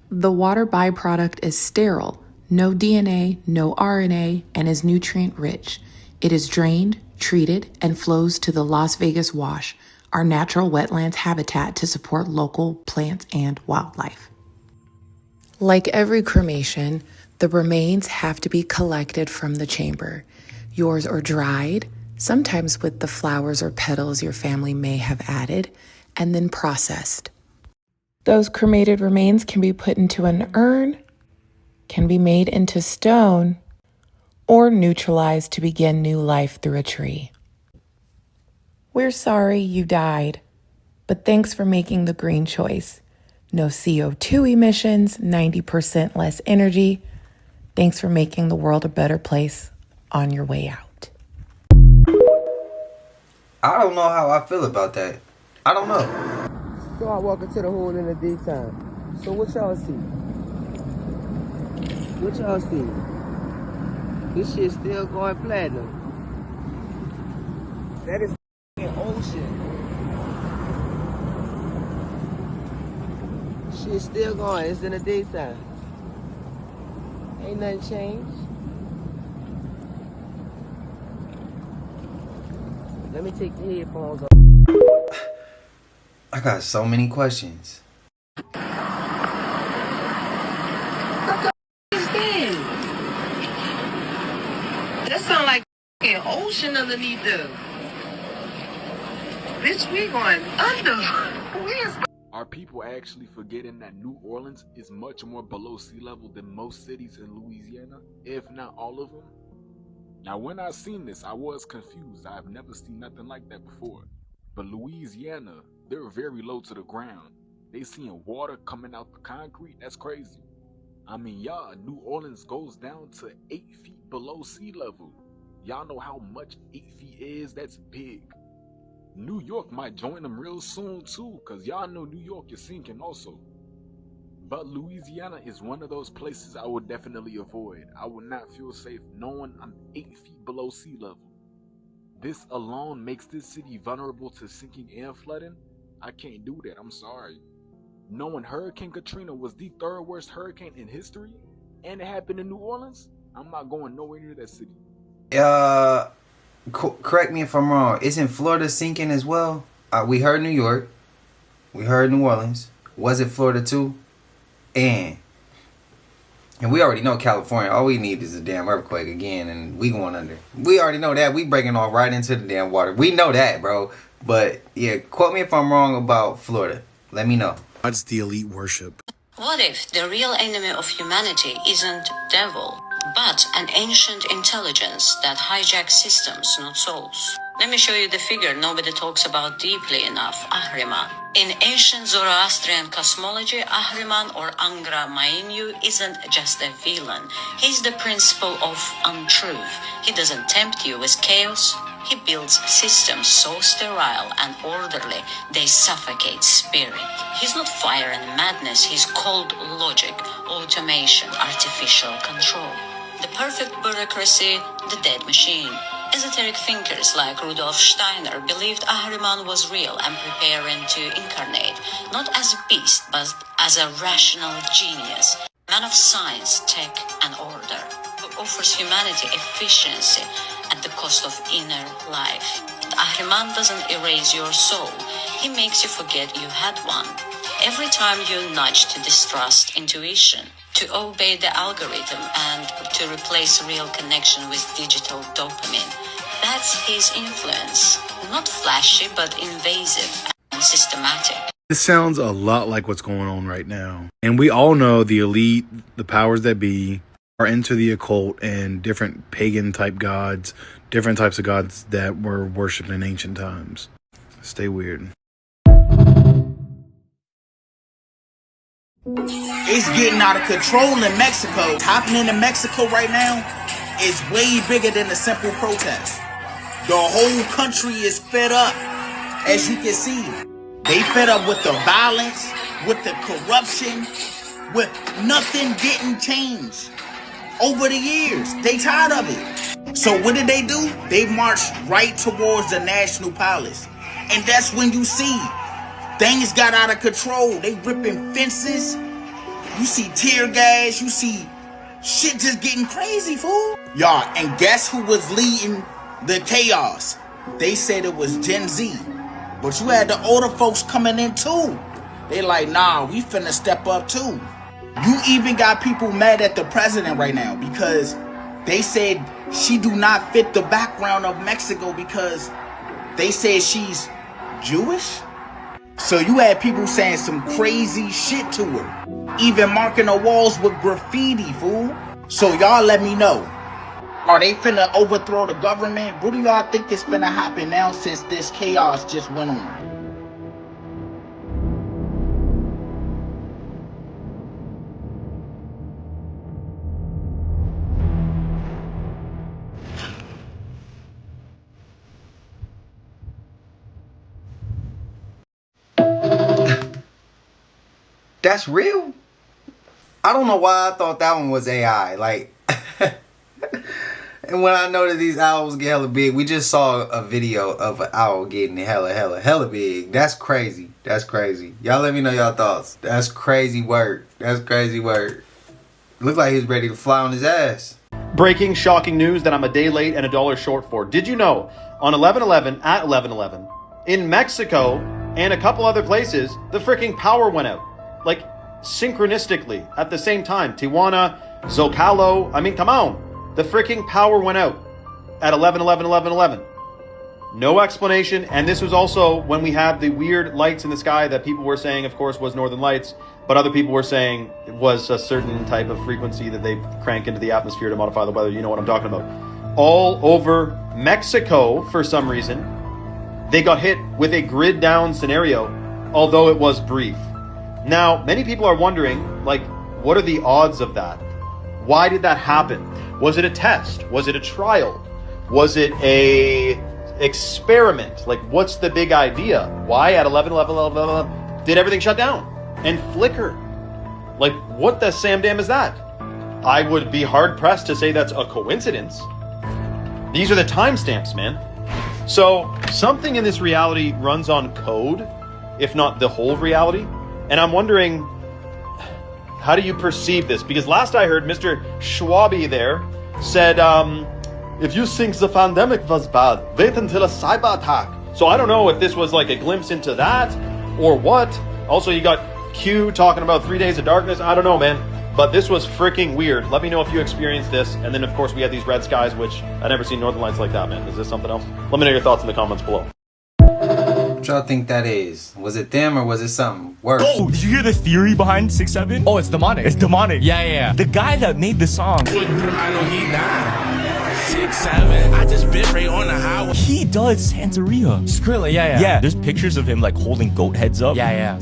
The water byproduct is sterile, no DNA, no RNA, and is nutrient rich. It is drained, treated, and flows to the Las Vegas Wash, our natural wetlands habitat to support local plants and wildlife. Like every cremation, the remains have to be collected from the chamber. Yours are dried, sometimes with the flowers or petals your family may have added, and then processed. Those cremated remains can be put into an urn, can be made into stone, or neutralized to begin new life through a tree. We're sorry you died, but thanks for making the green choice. No CO2 emissions, 90% less energy. Thanks for making the world a better place on your way out. I don't know how I feel about that. I don't know. So I walk into the hood in the daytime. So what y'all see? What y'all see? This shit still going platinum. That is ocean. Shit still going. It's in the daytime. Ain't nothing changed. Let me take the headphones off. I got so many questions. That sound like an ocean underneath there. Bitch, we going under. Are people actually forgetting that New Orleans is much more below sea level than most cities in Louisiana, if not all of them? Now, when I seen this, I was confused. I've never seen nothing like that before. But Louisiana, they're very low to the ground. They seeing water coming out the concrete. That's crazy. I mean, y'all, New Orleans goes down to 8 feet below sea level. Y'all know how much 8 feet is? That's big. New York might join them real soon too, cause y'all know New York is sinking also. But Louisiana is one of those places I would definitely avoid. I would not feel safe knowing I'm 8 feet below sea level. This alone makes this city vulnerable to sinking and flooding. I can't do that, I'm sorry. Knowing Hurricane Katrina was the third worst hurricane in history, and it happened in New Orleans, I'm not going nowhere near that city. Correct me if I'm wrong. Isn't Florida sinking as well? We heard New York. We heard New Orleans. Was it Florida too? And we already know California. All we need is a damn earthquake again, and we going under. We already know that. We breaking off right into the damn water. We know that, bro. But yeah, quote me if I'm wrong about Florida. Let me know. God's the elite worship. What if the real enemy of humanity isn't devil, but an ancient intelligence that hijacks systems, not souls? Let me show you the figure nobody talks about deeply enough, Ahriman. In ancient Zoroastrian cosmology, Ahriman or Angra Mainyu isn't just a villain. He's the principle of untruth. He doesn't tempt you with chaos. He builds systems so sterile and orderly, they suffocate spirit. He's not fire and madness, he's cold logic, automation, artificial control. The perfect bureaucracy, the dead machine. Esoteric thinkers like Rudolf Steiner believed Ahriman was real and preparing to incarnate, not as a beast, but as a rational genius, man of science, tech, and order, who offers humanity efficiency at the cost of inner life. Ahriman doesn't erase your soul, he makes you forget you had one. Every time you nudge to distrust intuition, to obey the algorithm, and to replace real connection with digital dopamine. That's his influence. Not flashy, but invasive and systematic. This sounds a lot like what's going on right now. And we all know the elite, the powers that be, are into the occult and different pagan type gods, different types of gods that were worshipped in ancient times. Stay weird. It's getting out of control in Mexico. What's happening in Mexico right now is way bigger than a simple protest. The whole country is fed up, as you can see. They fed up with the violence, with the corruption, with nothing getting changed over the years. They tired of it. So what did they do? They marched right towards the National Palace. And that's when you see things got out of control. They ripping fences. You see tear gas. You see shit just getting crazy, fool. Y'all, and guess who was leading the chaos? They said it was Gen Z. But you had the older folks coming in too. They like, nah, we finna step up too. You even got people mad at the president right now because they said she do not fit the background of Mexico because they said she's Jewish. So you had people saying some crazy shit to her, even marking the walls with graffiti, fool. So y'all let me know. Are they finna overthrow the government? What do y'all think is finna happen now since this chaos just went on? That's real? I don't know why I thought that one was AI. Like, and when I know that these owls get hella big, we just saw a video of an owl getting hella big. That's crazy. That's crazy. Y'all let me know y'all thoughts. That's crazy work. That's crazy work. Looked like he was ready to fly on his ass. Breaking, shocking news that I'm a day late and $1 short for. Did you know, on 11/11, at 11/11, in Mexico and a couple other places, the freaking power went out. Like, synchronistically, at the same time. Tijuana, Zocalo, I mean, come on. The freaking power went out at 11/11/11/11. No explanation, and this was also when we had the weird lights in the sky that people were saying, of course, was northern lights, but other people were saying it was a certain type of frequency that they crank into the atmosphere to modify the weather. You know what I'm talking about. All over Mexico, for some reason, they got hit with a grid down scenario, although it was brief. Now, many people are wondering, like, what are the odds of that? Why did that happen? Was it a test? Was it a trial? Was it a experiment? Like, what's the big idea? Why at 11/11/11 did everything shut down and flicker? Like, what the Sam Dam is that? I would be hard pressed to say that's a coincidence. These are the timestamps, man. So something in this reality runs on code, if not the whole reality. And I'm wondering, how do you perceive this? Because last I heard, Mr. Schwabi there said, if you think the pandemic was bad, wait until a cyber attack. So I don't know if this was like a glimpse into that or what. Also, you got Q talking about 3 days of darkness. I don't know, man. But this was freaking weird. Let me know if you experienced this. And then, of course, we had these red skies, which I never seen northern lights like that, man. Is this something else? Let me know your thoughts in the comments below. What y'all think that is? Was it them or was it something worse? Oh, did you hear the theory behind 6'7"? Oh, it's demonic. It's demonic. Yeah. The guy that made the song. I know he died. 6'7". I just bit right on the highway. He does Santeria. Skrilla, yeah. There's pictures of him like holding goat heads up. Yeah.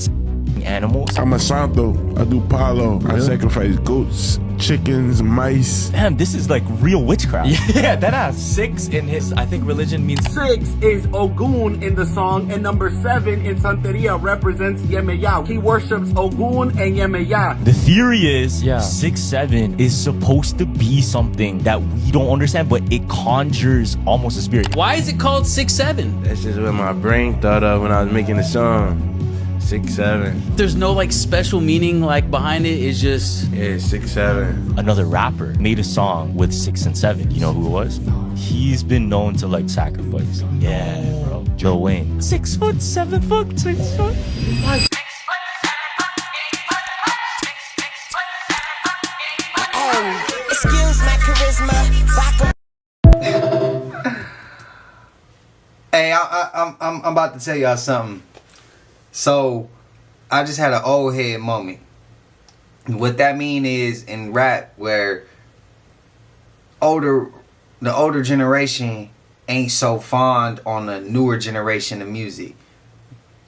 Animals. I'm a santo. I do palo. I sacrifice goats. chickens, mice. Damn, this is like real witchcraft. Yeah, that has 6 in his, I think religion means 6 is Ogun in the song, and number 7 in Santeria represents Yemeya. He worships Ogun and Yemeya. The theory is 6-7 is supposed to be something that we don't understand, but it conjures almost a spirit. Why is it called 6-7? That's just what my brain thought of when I was making the song. 6-7. There's no like special meaning like behind it. It's just 6-7. Another rapper made a song with 6 and 7. You know who it was? He's been known to like sacrifice. Yeah, bro. Lil Wayne. 6 foot, 7 foot, 6 foot. Excuse my charisma. Hey, I'm about to tell y'all something. So, I just had an old head moment. What that mean is in rap, where the older generation ain't so fond on the newer generation of music.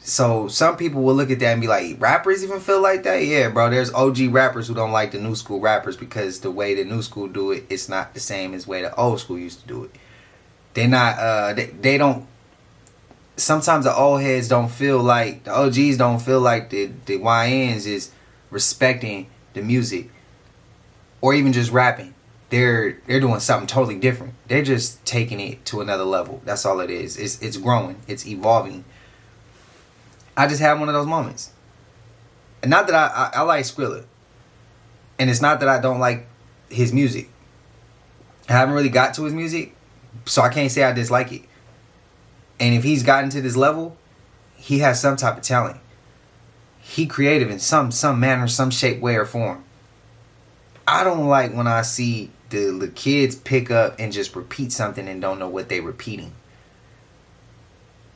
So some people will look at that and be like, rappers even feel like that? Yeah, bro, there's OG rappers who don't like the new school rappers because the way the new school do it, it's not the same as the way the old school used to do it. They're not, they don't, sometimes the old heads don't feel like, the OGs don't feel like the YNs is respecting the music or even just rapping. They're doing something totally different. They're just taking it to another level. That's all it is. It's growing. It's evolving. I just had one of those moments. And not that I like Skrilla. And it's not that I don't like his music. I haven't really got to his music, so I can't say I dislike it. And if he's gotten to this level, he has some type of talent. He creative in some manner, some shape, way, or form. I don't like when I see the kids pick up and just repeat something and don't know what they're repeating.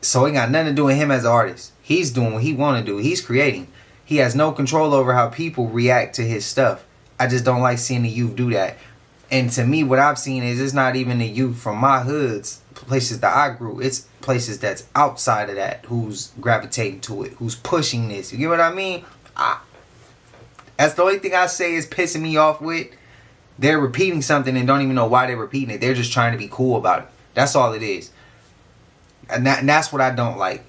So it got nothing to do with him as an artist. He's doing what he want to do. He's creating. He has no control over how people react to his stuff. I just don't like seeing the youth do that. And to me, what I've seen is it's not even the youth from my hoods, places that I grew. It's places that's outside of that who's gravitating to it, who's pushing this. You get what I mean? That's the only thing I say is pissing me off with. They're repeating something and don't even know why they're repeating it. They're just trying to be cool about it. That's all it is. And that's what I don't like.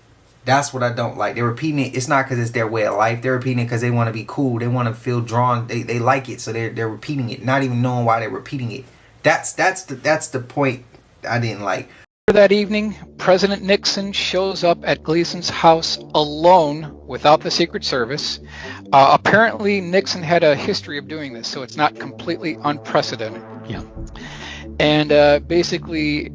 That's what I don't like. They're repeating it. It's not because it's their way of life. They're repeating it because they want to be cool. They want to feel drawn. They like it, so they're repeating it, not even knowing why they're repeating it. That's the point I didn't like. That evening, President Nixon shows up at Gleason's house alone without the Secret Service. Apparently, Nixon had a history of doing this, so it's not completely unprecedented. Yeah. And basically,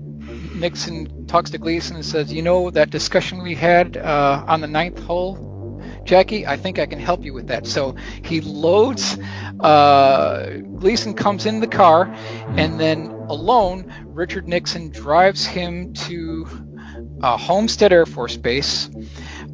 Nixon talks to Gleason and says, you know, that discussion we had on the 9th hole, Jackie, I think I can help you with that. So he loads, Gleason comes in the car, and then alone, Richard Nixon drives him to Homestead Air Force Base.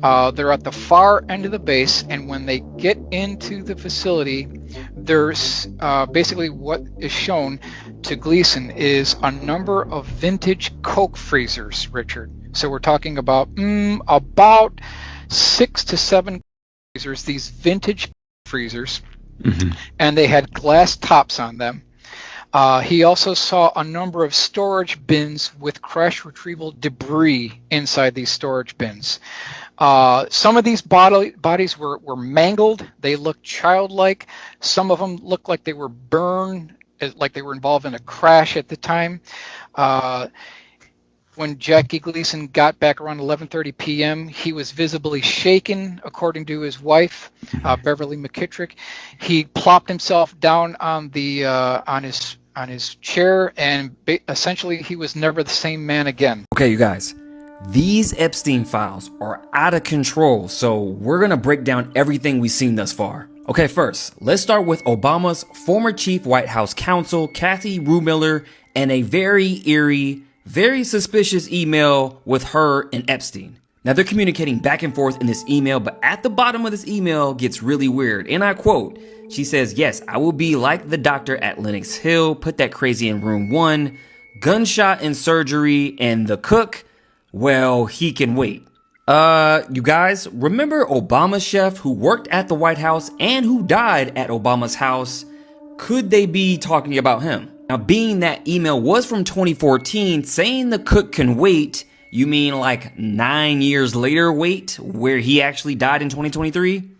They're at the far end of the base, and when they get into the facility, there's basically what is shown to Gleason is a number of vintage Coke freezers, Richard. So we're talking about 6 to 7 freezers, these vintage freezers, and they had glass tops on them. He also saw a number of storage bins with crash retrieval debris inside these storage bins. Some of these bodies were mangled. They looked childlike. Some of them looked like they were burned, like they were involved in a crash at the time. When Jackie Gleason got back around 11:30 p.m., he was visibly shaken, according to his wife, Beverly McKittrick. He plopped himself down on the on his chair, and essentially he was never the same man again. Okay, you guys, these Epstein files are out of control, so we're gonna break down everything we've seen thus far. Okay, first, let's start with Obama's former chief White House counsel, Kathy Ruemiller, and a very eerie, very suspicious email with her and Epstein. Now they're communicating back and forth in this email, but at the bottom of this email gets really weird. And I quote, she says, "Yes, I will be like the doctor at Lenox Hill, put that crazy in room 1, gunshot in surgery, and the cook, well, he can wait." You guys, remember Obama's chef who worked at the White House and who died at Obama's house? Could they be talking about him? Now, being that email was from 2014, saying the cook can wait, you mean like 9 years later wait, where he actually died in 2023?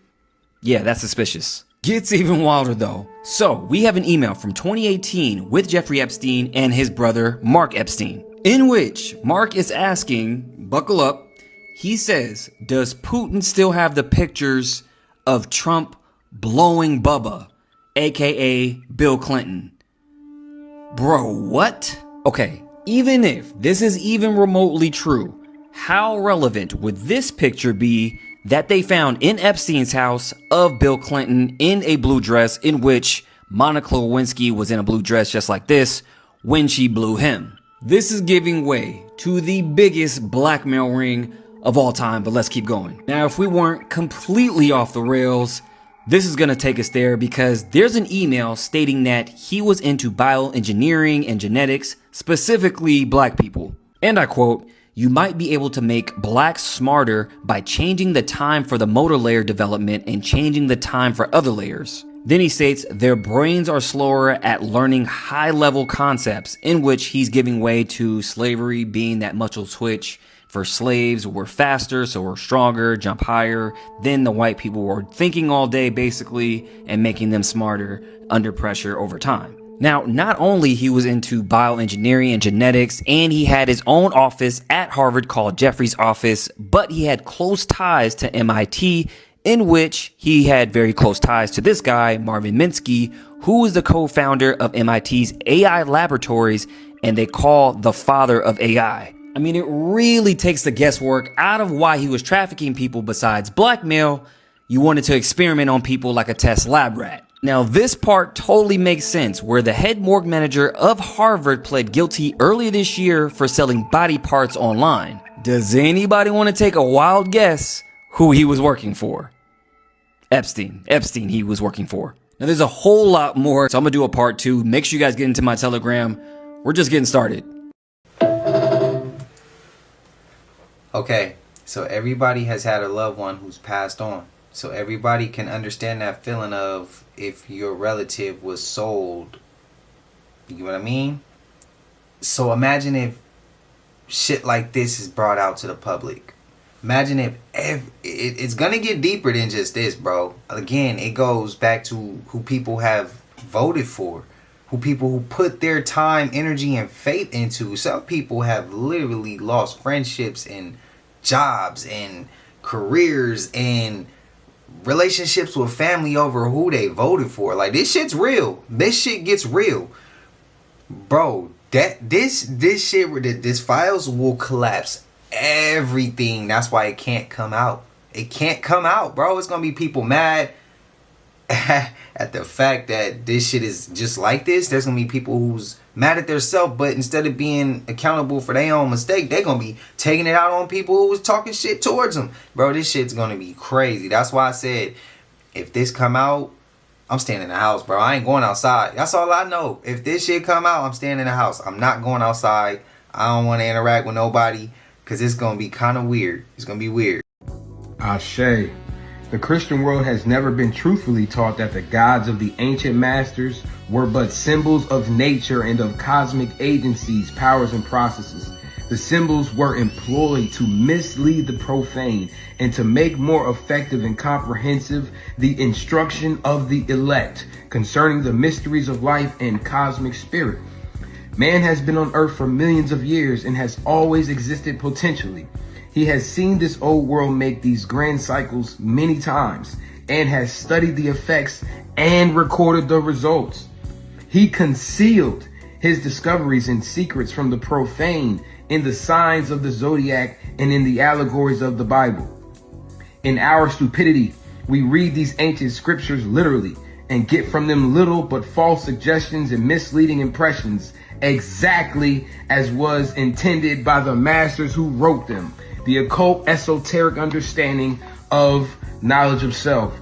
Yeah, that's suspicious. Gets even wilder though. So, we have an email from 2018 with Jeffrey Epstein and his brother Mark Epstein, in which Mark is asking, buckle up, he says, does Putin still have the pictures of Trump blowing Bubba, aka Bill Clinton? Bro, what? Okay, even if this is even remotely true, how relevant would this picture be that they found in Epstein's house of Bill Clinton in a blue dress, in which Monica Lewinsky was in a blue dress just like this when she blew him? This is giving way to the biggest blackmail ring of all time, but let's keep going. Now, if we weren't completely off the rails, this is gonna take us there because there's an email stating that he was into bioengineering and genetics, specifically black people. And I quote, "You might be able to make blacks smarter by changing the time for the motor layer development and changing the time for other layers." Then he states their brains are slower at learning high-level concepts, in which he's giving way to slavery being that muscle switch. For slaves, we're faster, so we're stronger, jump higher than the white people were thinking all day, basically, and making them smarter under pressure over time. Now, not only he was into bioengineering and genetics, and he had his own office at Harvard called Jeffrey's office, but he had close ties to MIT, in which he had very close ties to this guy, Marvin Minsky, who is the co-founder of MIT's AI laboratories, and they call the father of AI. I mean, it really takes the guesswork out of why he was trafficking people besides blackmail. You wanted to experiment on people like a test lab rat. Now, this part totally makes sense, where the head morgue manager of Harvard pled guilty earlier this year for selling body parts online. Does anybody want to take a wild guess who he was working for? Epstein he was working for. Now, there's a whole lot more, so I'm gonna do a part 2. Make sure you guys get into my Telegram. We're just getting started. Okay, so everybody has had a loved one who's passed on. So everybody can understand that feeling of if your relative was sold. You get what I mean? So imagine if shit like this is brought out to the public. Imagine if it's gonna get deeper than just this, bro. Again, it goes back to who people have voted for, who people who put their time, energy, and faith into. Some people have literally lost friendships and jobs and careers and relationships with family over who they voted for. Like, this shit's real. This shit gets real, bro. This files will collapse everything. That's why it can't come out. It can't come out, bro. It's gonna be people mad at the fact that this shit is just like this. There's gonna be people who's mad at themselves, but instead of being accountable for their own mistake, they're gonna be taking it out on people who was talking shit towards them. Bro, this shit's gonna be crazy. That's why I said, if this come out, I'm staying in the house, bro. I ain't going outside. That's all I know. If this shit come out, I'm staying in the house. I'm not going outside. I don't want to interact with nobody, because it's gonna be kind of weird. It's gonna be weird. Ashe. The Christian world has never been truthfully taught that the gods of the ancient masters were but symbols of nature and of cosmic agencies, powers, and processes. The symbols were employed to mislead the profane and to make more effective and comprehensive the instruction of the elect concerning the mysteries of life and cosmic spirit. Man has been on earth for millions of years and has always existed potentially. He has seen this old world make these grand cycles many times and has studied the effects and recorded the results. He concealed his discoveries and secrets from the profane in the signs of the zodiac and in the allegories of the Bible. In our stupidity, we read these ancient scriptures literally and get from them little but false suggestions and misleading impressions, exactly as was intended by the masters who wrote them. The occult, esoteric understanding of knowledge of self.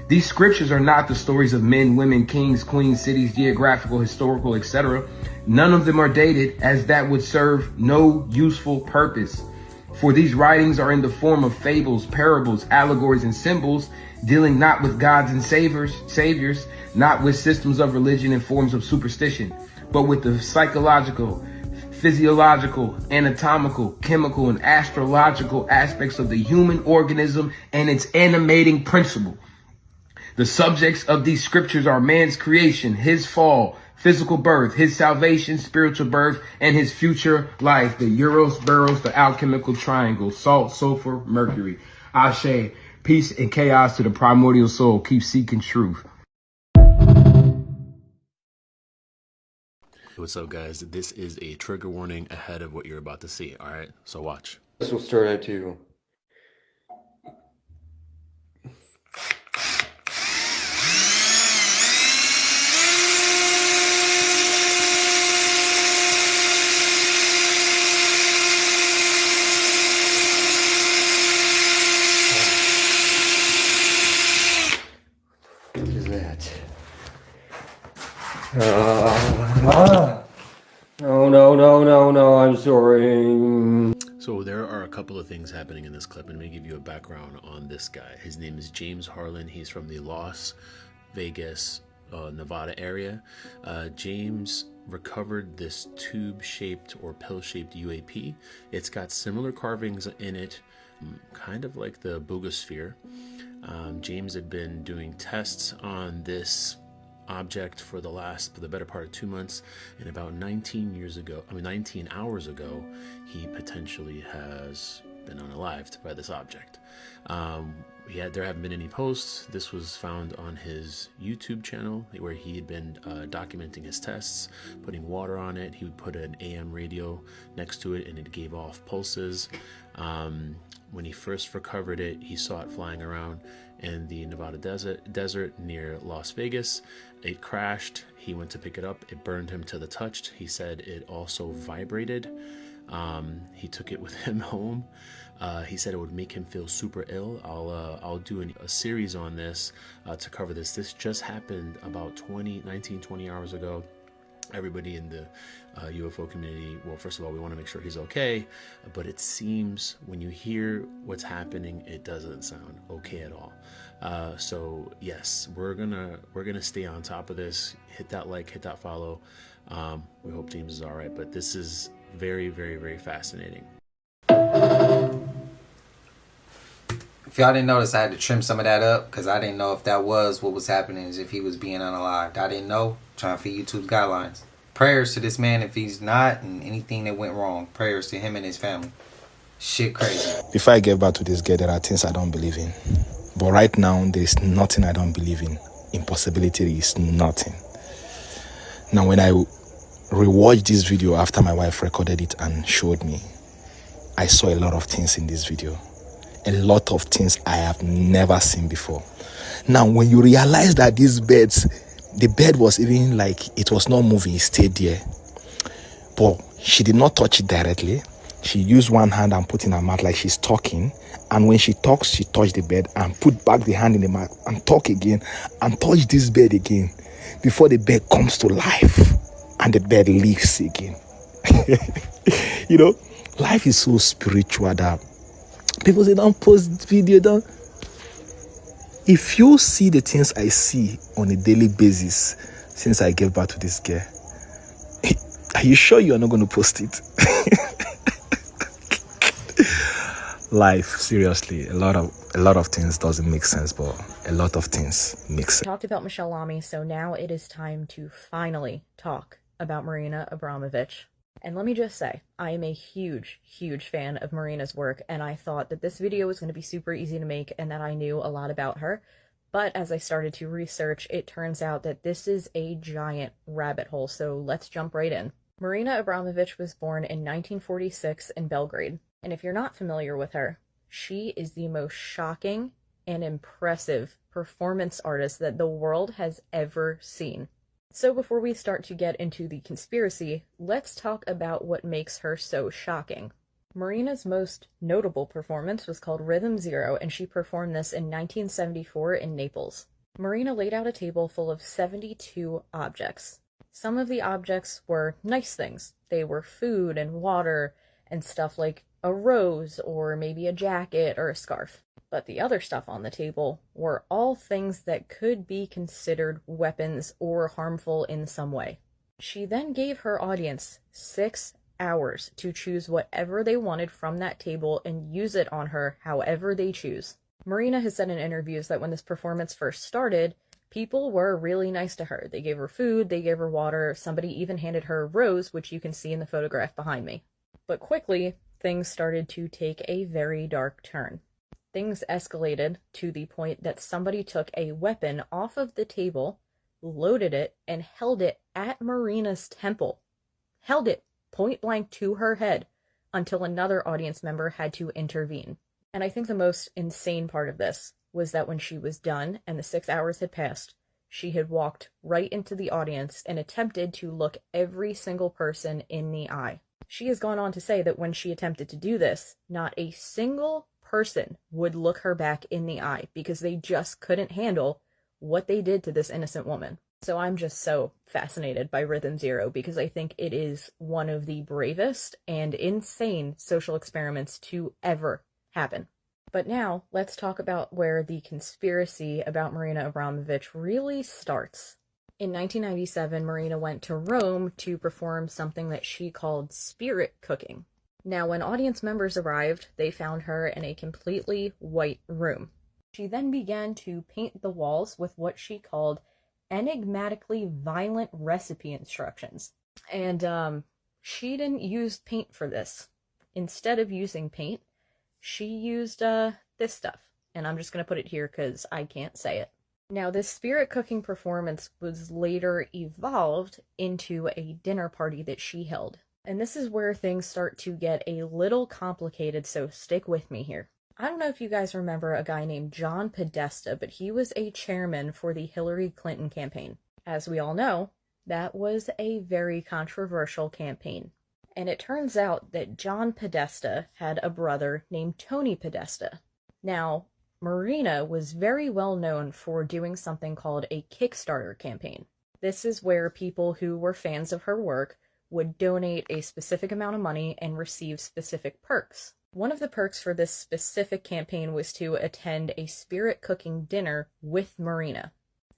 These scriptures are not the stories of men, women, kings, queens, cities, geographical, historical, etc. None of them are dated, as that would serve no useful purpose. For these writings are in the form of fables, parables, allegories, and symbols, dealing not with gods and saviors, not with systems of religion and forms of superstition, but with the psychological, physiological, anatomical, chemical, and astrological aspects of the human organism and its animating principle. The subjects of these scriptures are man's creation, his fall, physical birth, his salvation, spiritual birth, and his future life. The Uros, Burrows, the alchemical triangle, salt, sulfur, mercury. Ashe, peace and chaos to the primordial soul. Keep seeking truth. What's up, guys? This is a trigger warning ahead of what you're about to see. All right, so watch. This will start out too. What is that? No, I'm sorry. So there are a couple of things happening in this clip, and let me give you a background on this guy. His name is James Harlan. He's from the Las Vegas, Nevada area. James recovered this tube-shaped or pill-shaped UAP. It's got similar carvings in it, kind of like the Boogosphere. James had been doing tests on this object for the better part of 2 months, and about 19 hours ago, he potentially has been unalived by this object. There haven't been any posts. This was found on his YouTube channel where he had been documenting his tests, putting water on it. He would put an AM radio next to it and it gave off pulses. When he first recovered it, he saw it flying around in the Nevada desert near Las Vegas. It crashed. He went to pick it up. It burned him to the touch. He said it also vibrated. He took it with him home. He said it would make him feel super ill. I'll do a series on this to cover this. This just happened about 20 hours ago. Everybody in the UFO community, well, first of all, we want to make sure he's okay, but it seems when you hear what's happening, it doesn't sound okay at all. So yes, we're gonna stay on top of this. Hit that like, hit that follow. We hope James is all right, but this is very, very, very fascinating. If y'all didn't notice, I had to trim some of that up because I didn't know if that was what was happening, as if he was being unalived. I didn't know. Trying to fit YouTube's guidelines. Prayers to this man if he's not, and anything that went wrong. Prayers to him and his family. Shit crazy. Before I gave birth to this girl, there are things I don't believe in. But right now, there is nothing I don't believe in. Impossibility is nothing. Now, when I rewatched this video after my wife recorded it and showed me, I saw a lot of things in this video. A lot of things I have never seen before. Now, when you realize that these beds, the bed was even like it was not moving, it stayed there. But she did not touch it directly. She used one hand and put in her mouth like she's talking. And when she talks, she touched the bed and put back the hand in the mouth and talk again and touch this bed again before the bed comes to life and the bed leaves again. You know, life is so spiritual that people say, don't post video, don't. If you see the things I see on a daily basis since I gave birth to this girl, are you sure you're not going to post it? Life, seriously, a lot of things doesn't make sense, but a lot of things make sense. Talked about Michelle Lamy, so now it is time to finally talk about Marina Abramovich. And let me just say, I am a huge, huge fan of Marina's work, and I thought that this video was going to be super easy to make and that I knew a lot about her. But as I started to research, it turns out that this is a giant rabbit hole, so let's jump right in. Marina Abramovich was born in 1946 in Belgrade. And if you're not familiar with her, she is the most shocking and impressive performance artist that the world has ever seen. So before we start to get into the conspiracy, let's talk about what makes her so shocking. Marina's most notable performance was called Rhythm Zero, and she performed this in 1974 in Naples. Marina laid out a table full of 72 objects. Some of the objects were nice things. They were food and water and stuff like a rose or maybe a jacket or a scarf. But the other stuff on the table were all things that could be considered weapons or harmful in some way. She then gave her audience 6 hours to choose whatever they wanted from that table and use it on her however they choose. Marina has said in interviews that when this performance first started, people were really nice to her. They gave her food, they gave her water, somebody even handed her a rose, which you can see in the photograph behind me. But quickly, things started to take a very dark turn. Things escalated to the point that somebody took a weapon off of the table, loaded it, and held it at Marina's temple. Held it point blank to her head until another audience member had to intervene. And I think the most insane part of this was that when she was done and the 6 hours had passed, she had walked right into the audience and attempted to look every single person in the eye. She has gone on to say that when she attempted to do this, not a single person would look her back in the eye because they just couldn't handle what they did to this innocent woman. So I'm just so fascinated by Rhythm Zero because I think it is one of the bravest and insane social experiments to ever happen. But now let's talk about where the conspiracy about Marina Abramovich really starts. In 1997, Marina went to Rome to perform something that she called spirit cooking. Now, when audience members arrived, they found her in a completely white room. She then began to paint the walls with what she called enigmatically violent recipe instructions. And she didn't use paint for this. Instead of using paint, she used this stuff. And I'm just going to put it here because I can't say it. Now, this spirit cooking performance was later evolved into a dinner party that she held. And this is where things start to get a little complicated, so stick with me here. I don't know if you guys remember a guy named John Podesta, but he was a chairman for the Hillary Clinton campaign. As we all know, that was a very controversial campaign. And it turns out that John Podesta had a brother named Tony Podesta. Now, Marina was very well known for doing something called a Kickstarter campaign. This is where people who were fans of her work would donate a specific amount of money and receive specific perks. One of the perks for this specific campaign was to attend a spirit cooking dinner with Marina.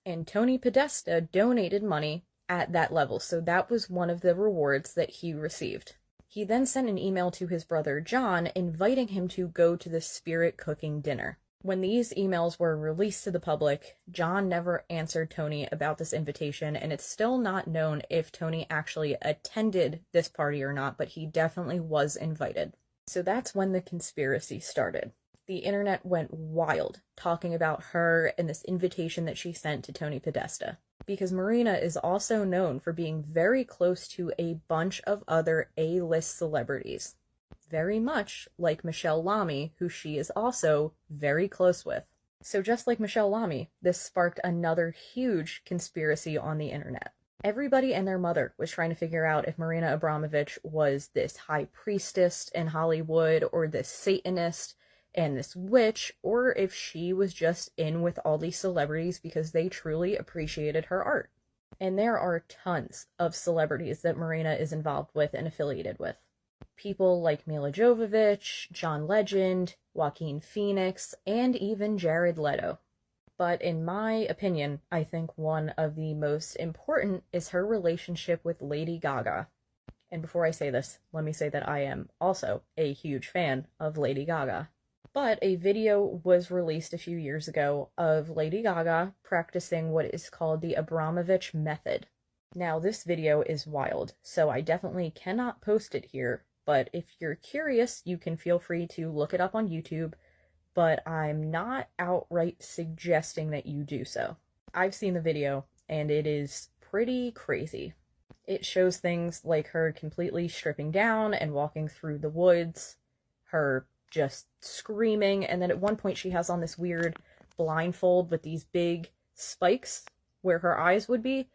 And Tony Podesta donated money at that level, so that was one of the rewards that he received. He then sent an email to his brother John inviting him to go to the spirit cooking dinner. When these emails were released to the public, John never answered Tony about this invitation, and it's still not known if Tony actually attended this party or not, but he definitely was invited. So that's when the conspiracy started. The internet went wild, talking about her and this invitation that she sent to Tony Podesta. Because Marina is also known for being very close to a bunch of other A-list celebrities. Very much like Michelle Lamy, who she is also very close with. So just like Michelle Lamy, this sparked another huge conspiracy on the internet. Everybody and their mother was trying to figure out if Marina Abramovich was this high priestess in Hollywood, or this Satanist and this witch, or if she was just in with all these celebrities because they truly appreciated her art. And there are tons of celebrities that Marina is involved with and affiliated with. People like Mila Jovovich, John Legend, Joaquin Phoenix, and even Jared Leto. But in my opinion, I think one of the most important is her relationship with Lady Gaga. And before I say this, let me say that I am also a huge fan of Lady Gaga. But a video was released a few years ago of Lady Gaga practicing what is called the Abramovich method. Now, this video is wild, so I definitely cannot post it here, but if you're curious, you can feel free to look it up on YouTube, but I'm not outright suggesting that you do so. I've seen the video, and it is pretty crazy. It shows things like her completely stripping down and walking through the woods, her just screaming, and then at one point she has on this weird blindfold with these big spikes where her eyes would be.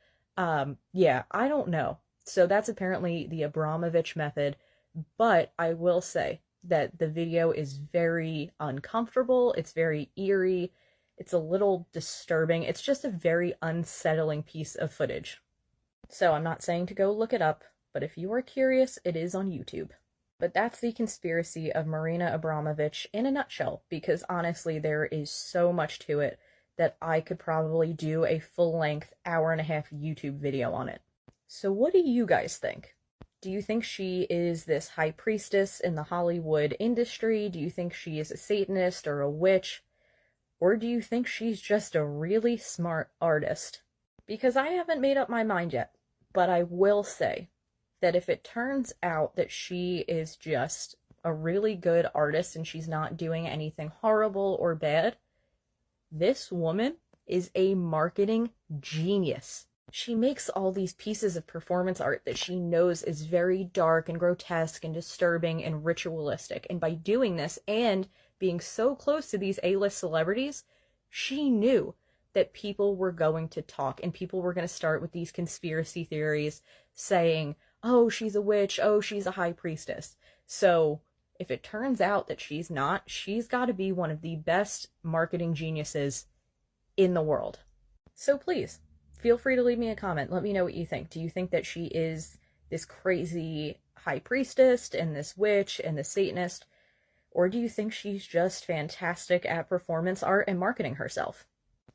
Yeah, I don't know. So that's apparently the Abramovich method, but I will say that the video is very uncomfortable, it's very eerie, it's a little disturbing, it's just a very unsettling piece of footage. So I'm not saying to go look it up, but if you are curious, it is on YouTube. But that's the conspiracy of Marina Abramovich in a nutshell, because honestly, there is so much to it that I could probably do a full-length hour-and-a-half YouTube video on it. So what do you guys think? Do you think she is this high priestess in the Hollywood industry? Do you think she is a Satanist or a witch? Or do you think she's just a really smart artist? Because I haven't made up my mind yet, but I will say that if it turns out that she is just a really good artist and she's not doing anything horrible or bad, this woman is a marketing genius. She makes all these pieces of performance art that she knows is very dark and grotesque and disturbing and ritualistic. And by doing this and being so close to these A-list celebrities, she knew that people were going to talk and people were going to start with these conspiracy theories saying, oh, she's a witch, oh, she's a high priestess. So if it turns out that she's not, she's got to be one of the best marketing geniuses in the world. So please, feel free to leave me a comment. Let me know what you think. Do you think that she is this crazy high priestess and this witch and this Satanist? Or do you think she's just fantastic at performance art and marketing herself?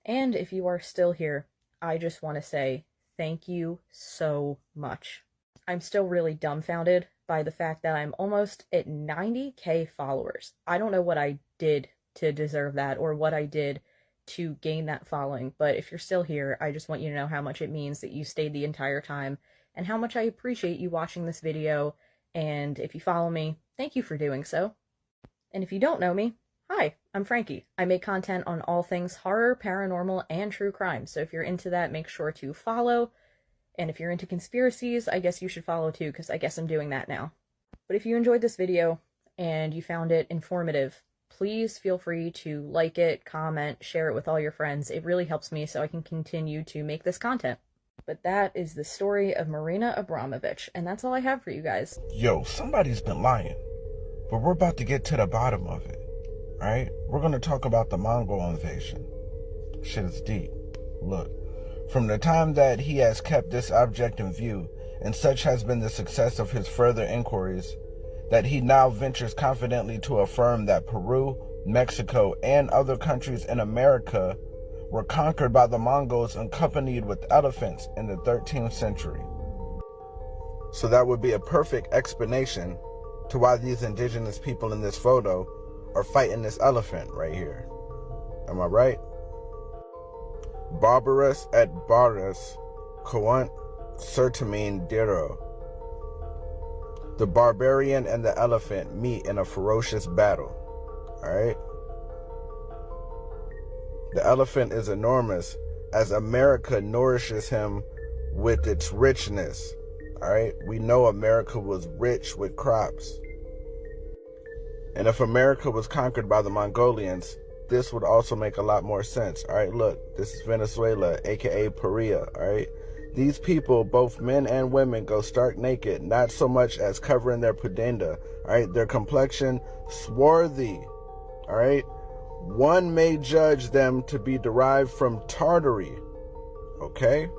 And if you are still here, I just want to say thank you so much. I'm still really dumbfounded by the fact that I'm almost at 90K followers. I don't know what I did to deserve that or what I did to gain that following, but if you're still here, I just want you to know how much it means that you stayed the entire time and how much I appreciate you watching this video. And if you follow me, thank you for doing so. And if you don't know me, hi, I'm Frankie. I make content on all things horror, paranormal, and true crime. So if you're into that, make sure to follow. And if you're into conspiracies, I guess you should follow too, because I guess I'm doing that now. But if you enjoyed this video and you found it informative, please feel free to like it, comment, share it with all your friends. It really helps me so I can continue to make this content. But that is the story of Marina Abramovich, and that's all I have for you guys. Yo, somebody's been lying. But we're about to get to the bottom of it, right? We're going to talk about the Mongol invasion. Shit is deep. Look, from the time that he has kept this object in view, and such has been the success of his further inquiries, that he now ventures confidently to affirm that Peru, Mexico, and other countries in America were conquered by the Mongols accompanied with elephants in the 13th century. So that would be a perfect explanation to why these indigenous people in this photo are fighting this elephant right here. Am I right? Barbarus et Barus quant certamine diro. The barbarian and the elephant meet in a ferocious battle. Alright? The elephant is enormous as America nourishes him with its richness. Alright? We know America was rich with crops. And if America was conquered by the Mongolians, this would also make a lot more sense. Alright, look, this is Venezuela, aka Perea, alright? These people, both men and women, go stark naked, not so much as covering their pudenda, alright? Their complexion, swarthy, alright? One may judge them to be derived from Tartary, okay?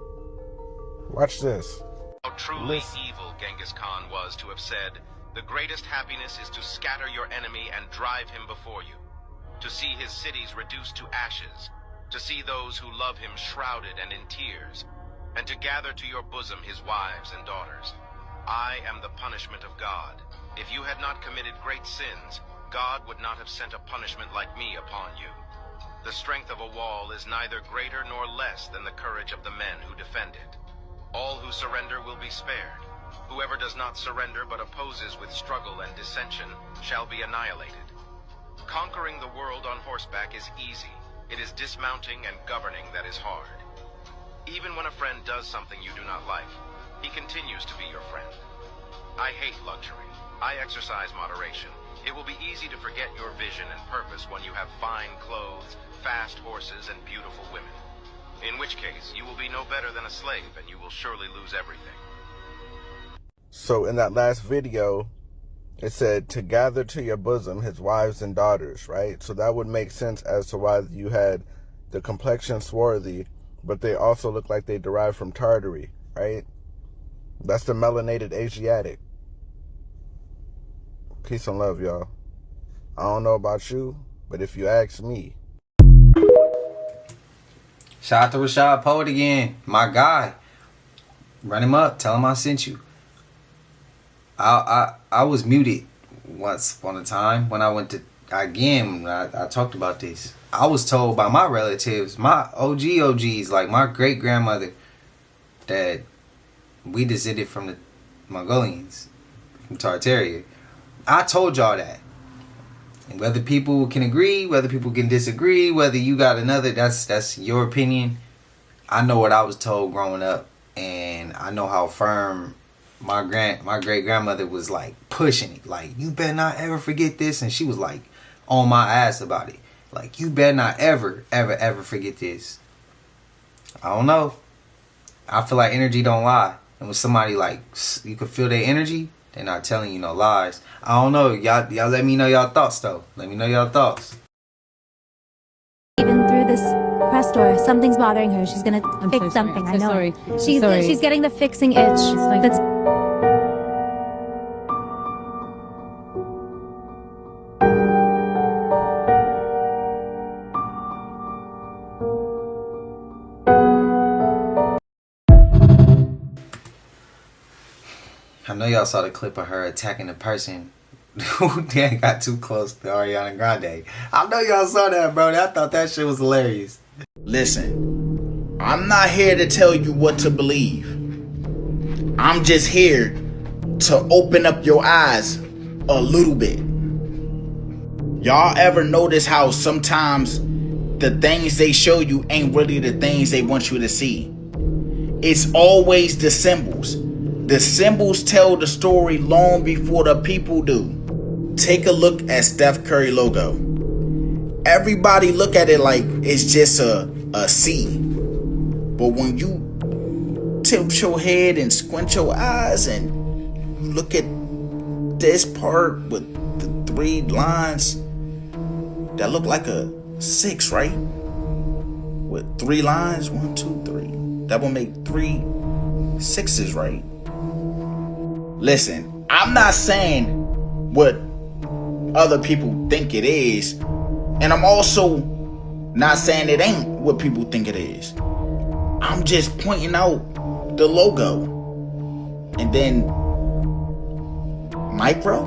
Watch this. How truly evil Genghis Khan was to have said, "The greatest happiness is to scatter your enemy and drive him before you, to see his cities reduced to ashes, to see those who love him shrouded and in tears, and to gather to your bosom his wives and daughters. I am the punishment of God. If you had not committed great sins, God would not have sent a punishment like me upon you. The strength of a wall is neither greater nor less than the courage of the men who defend it. All who surrender will be spared. Whoever does not surrender but opposes with struggle and dissension shall be annihilated. Conquering the world on horseback is easy. It is dismounting and governing that is hard. Even when a friend does something you do not like, he continues to be your friend. I hate luxury. I exercise moderation. It will be easy to forget your vision and purpose when you have fine clothes, fast horses, and beautiful women. In which case, you will be no better than a slave and you will surely lose everything. So in that last video, it said to gather to your bosom his wives and daughters, right? So that would make sense as to why you had the complexion swarthy, but they also look like they derive from Tartary, right? That's the melanated Asiatic. Peace and love, y'all. I don't know about you, but if you ask me. Shout out to Rashad Poet again. My guy. Run him up. Tell him I sent you. I was muted once upon a time when I went to, again, I talked about this. I was told by my relatives, my OGs, like my great grandmother, that we descended from the Mongolians, from Tartaria. I told y'all that. And whether people can agree, whether people can disagree, whether you got another, that's your opinion. I know what I was told growing up, and I know how firm my great grandmother was, like pushing it. Like, you better not ever forget this, and she was like on my ass about it. Like, you better not ever forget this. I don't know. I feel like energy don't lie, and when somebody like you can feel their energy, they're not telling you no lies. I don't know. Y'all let me know y'all thoughts, though. Let me know y'all thoughts. Even through this press tour, something's bothering her. She's gonna fix something. I know. Sorry. She's getting the fixing itch. That's I know y'all saw the clip of her attacking the person who then got too close to Ariana Grande. I know y'all saw that, bro. I thought that shit was hilarious. Listen, I'm not here to tell you what to believe. I'm just here to open up your eyes a little bit. Y'all ever notice how sometimes the things they show you ain't really the things they want you to see? It's always the symbols. The symbols tell the story long before the people do. Take a look at Steph Curry logo. Everybody look at it like it's just a C. But when you tilt your head and squint your eyes and you look at this part with the 3 lines, that look like a 6, right? With 3 lines, 1, 2, 3. That will make 3 6s, right? Listen, I'm not saying what other people think it is, and I'm also not saying it ain't what people think it is. I'm just pointing out the logo. And then micro?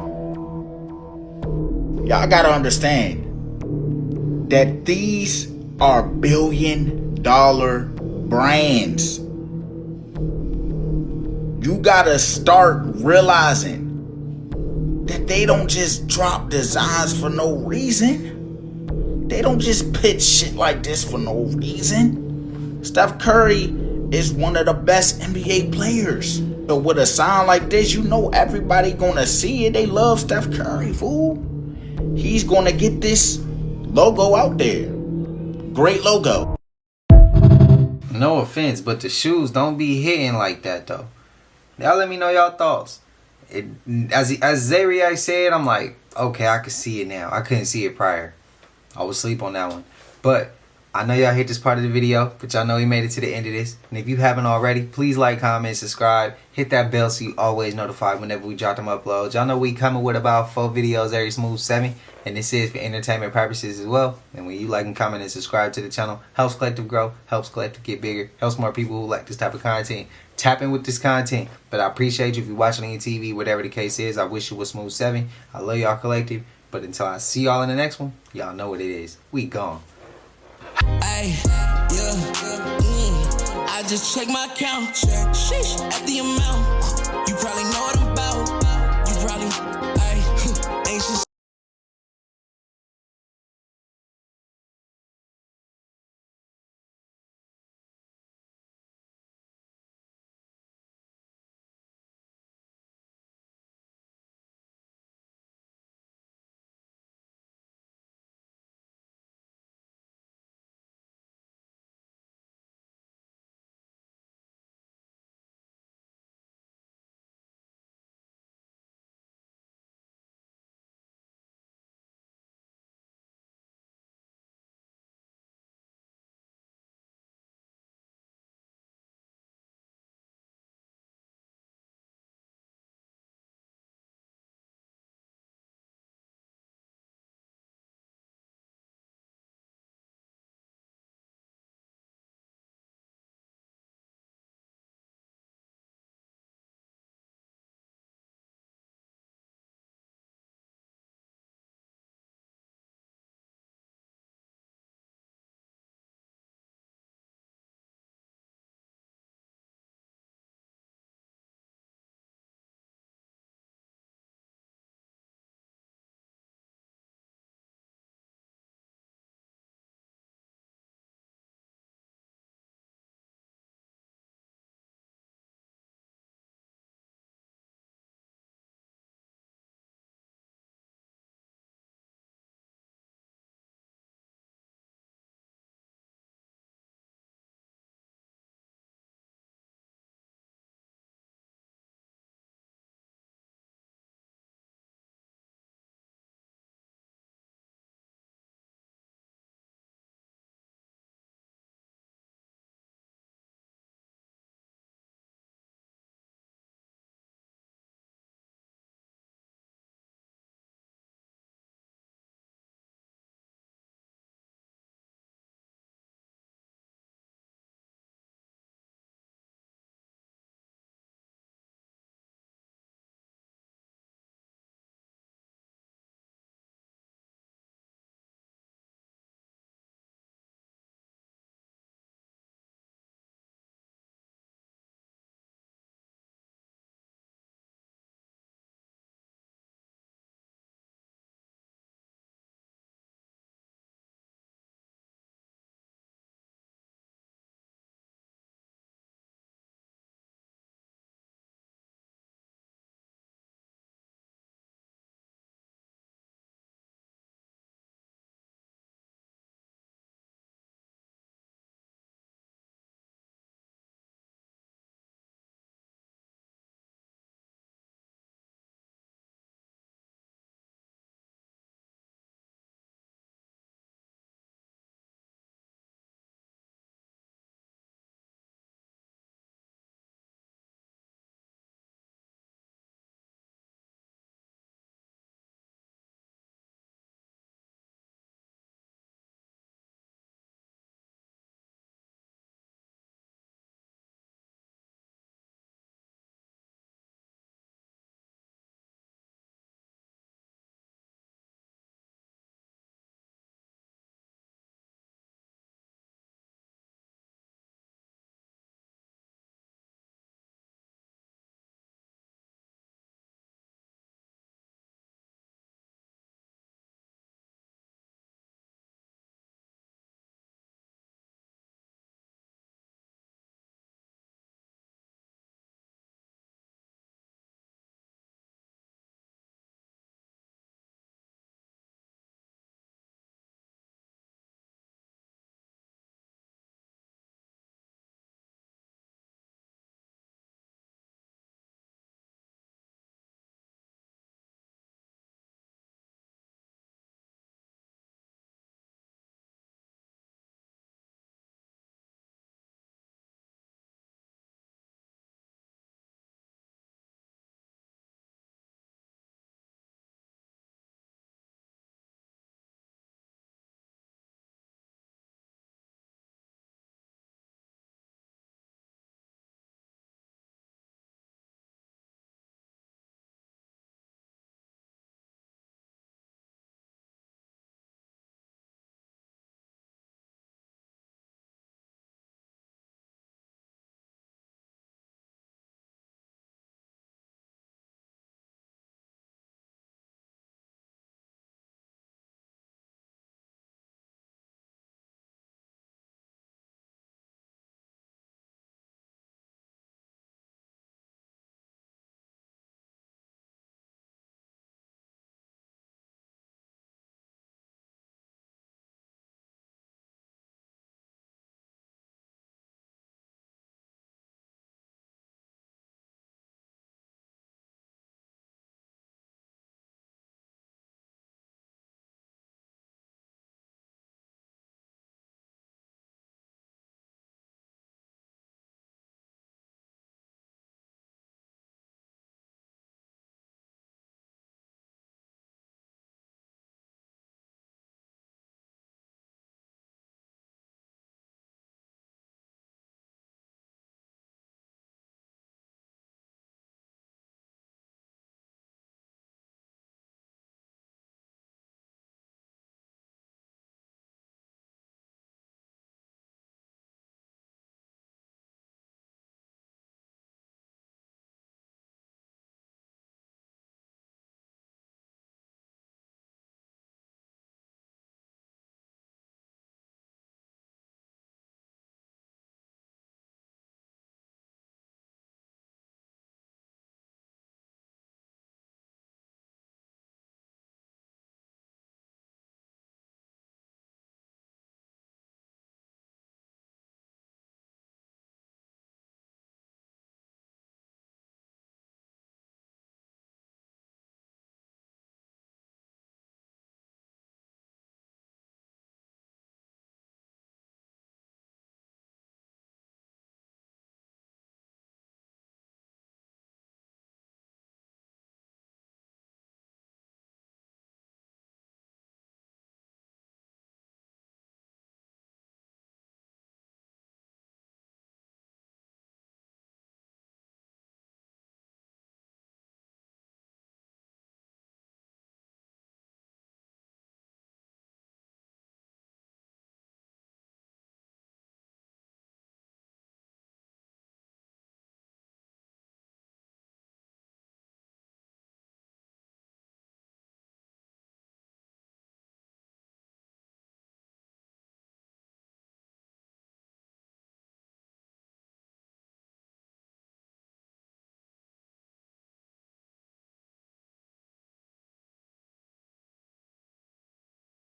Y'all gotta understand that these are billion-dollar brands. You gotta start realizing that they don't just drop designs for no reason. They don't just pitch shit like this for no reason. Steph Curry is one of the best NBA players. But with a sign like this, you know everybody gonna see it. They love Steph Curry, fool. He's gonna get this logo out there. Great logo. No offense, but the shoes don't be hitting like that, though. Y'all let me know y'all thoughts. As Zariak said, I'm like, okay, I can see it now. I couldn't see it prior. I was asleep on that one. But I know y'all hit this part of the video, but y'all know you made it to the end of this. And if you haven't already, please like, comment, subscribe. Hit that bell so you always notified whenever we drop them uploads. Y'all know we coming with about 4 videos every smooth 7. And this is for entertainment purposes as well. And when you like and comment and subscribe to the channel, helps Collective grow, helps Collective get bigger, helps more people who like this type of content tap in with this content. But I appreciate you if you're watching on your TV, whatever the case is. I wish you was smooth 7. I love y'all Collective. But until I see y'all in the next one, y'all know what it is. We gone. Ay, yeah, I just check my account. Sheesh, at the amount.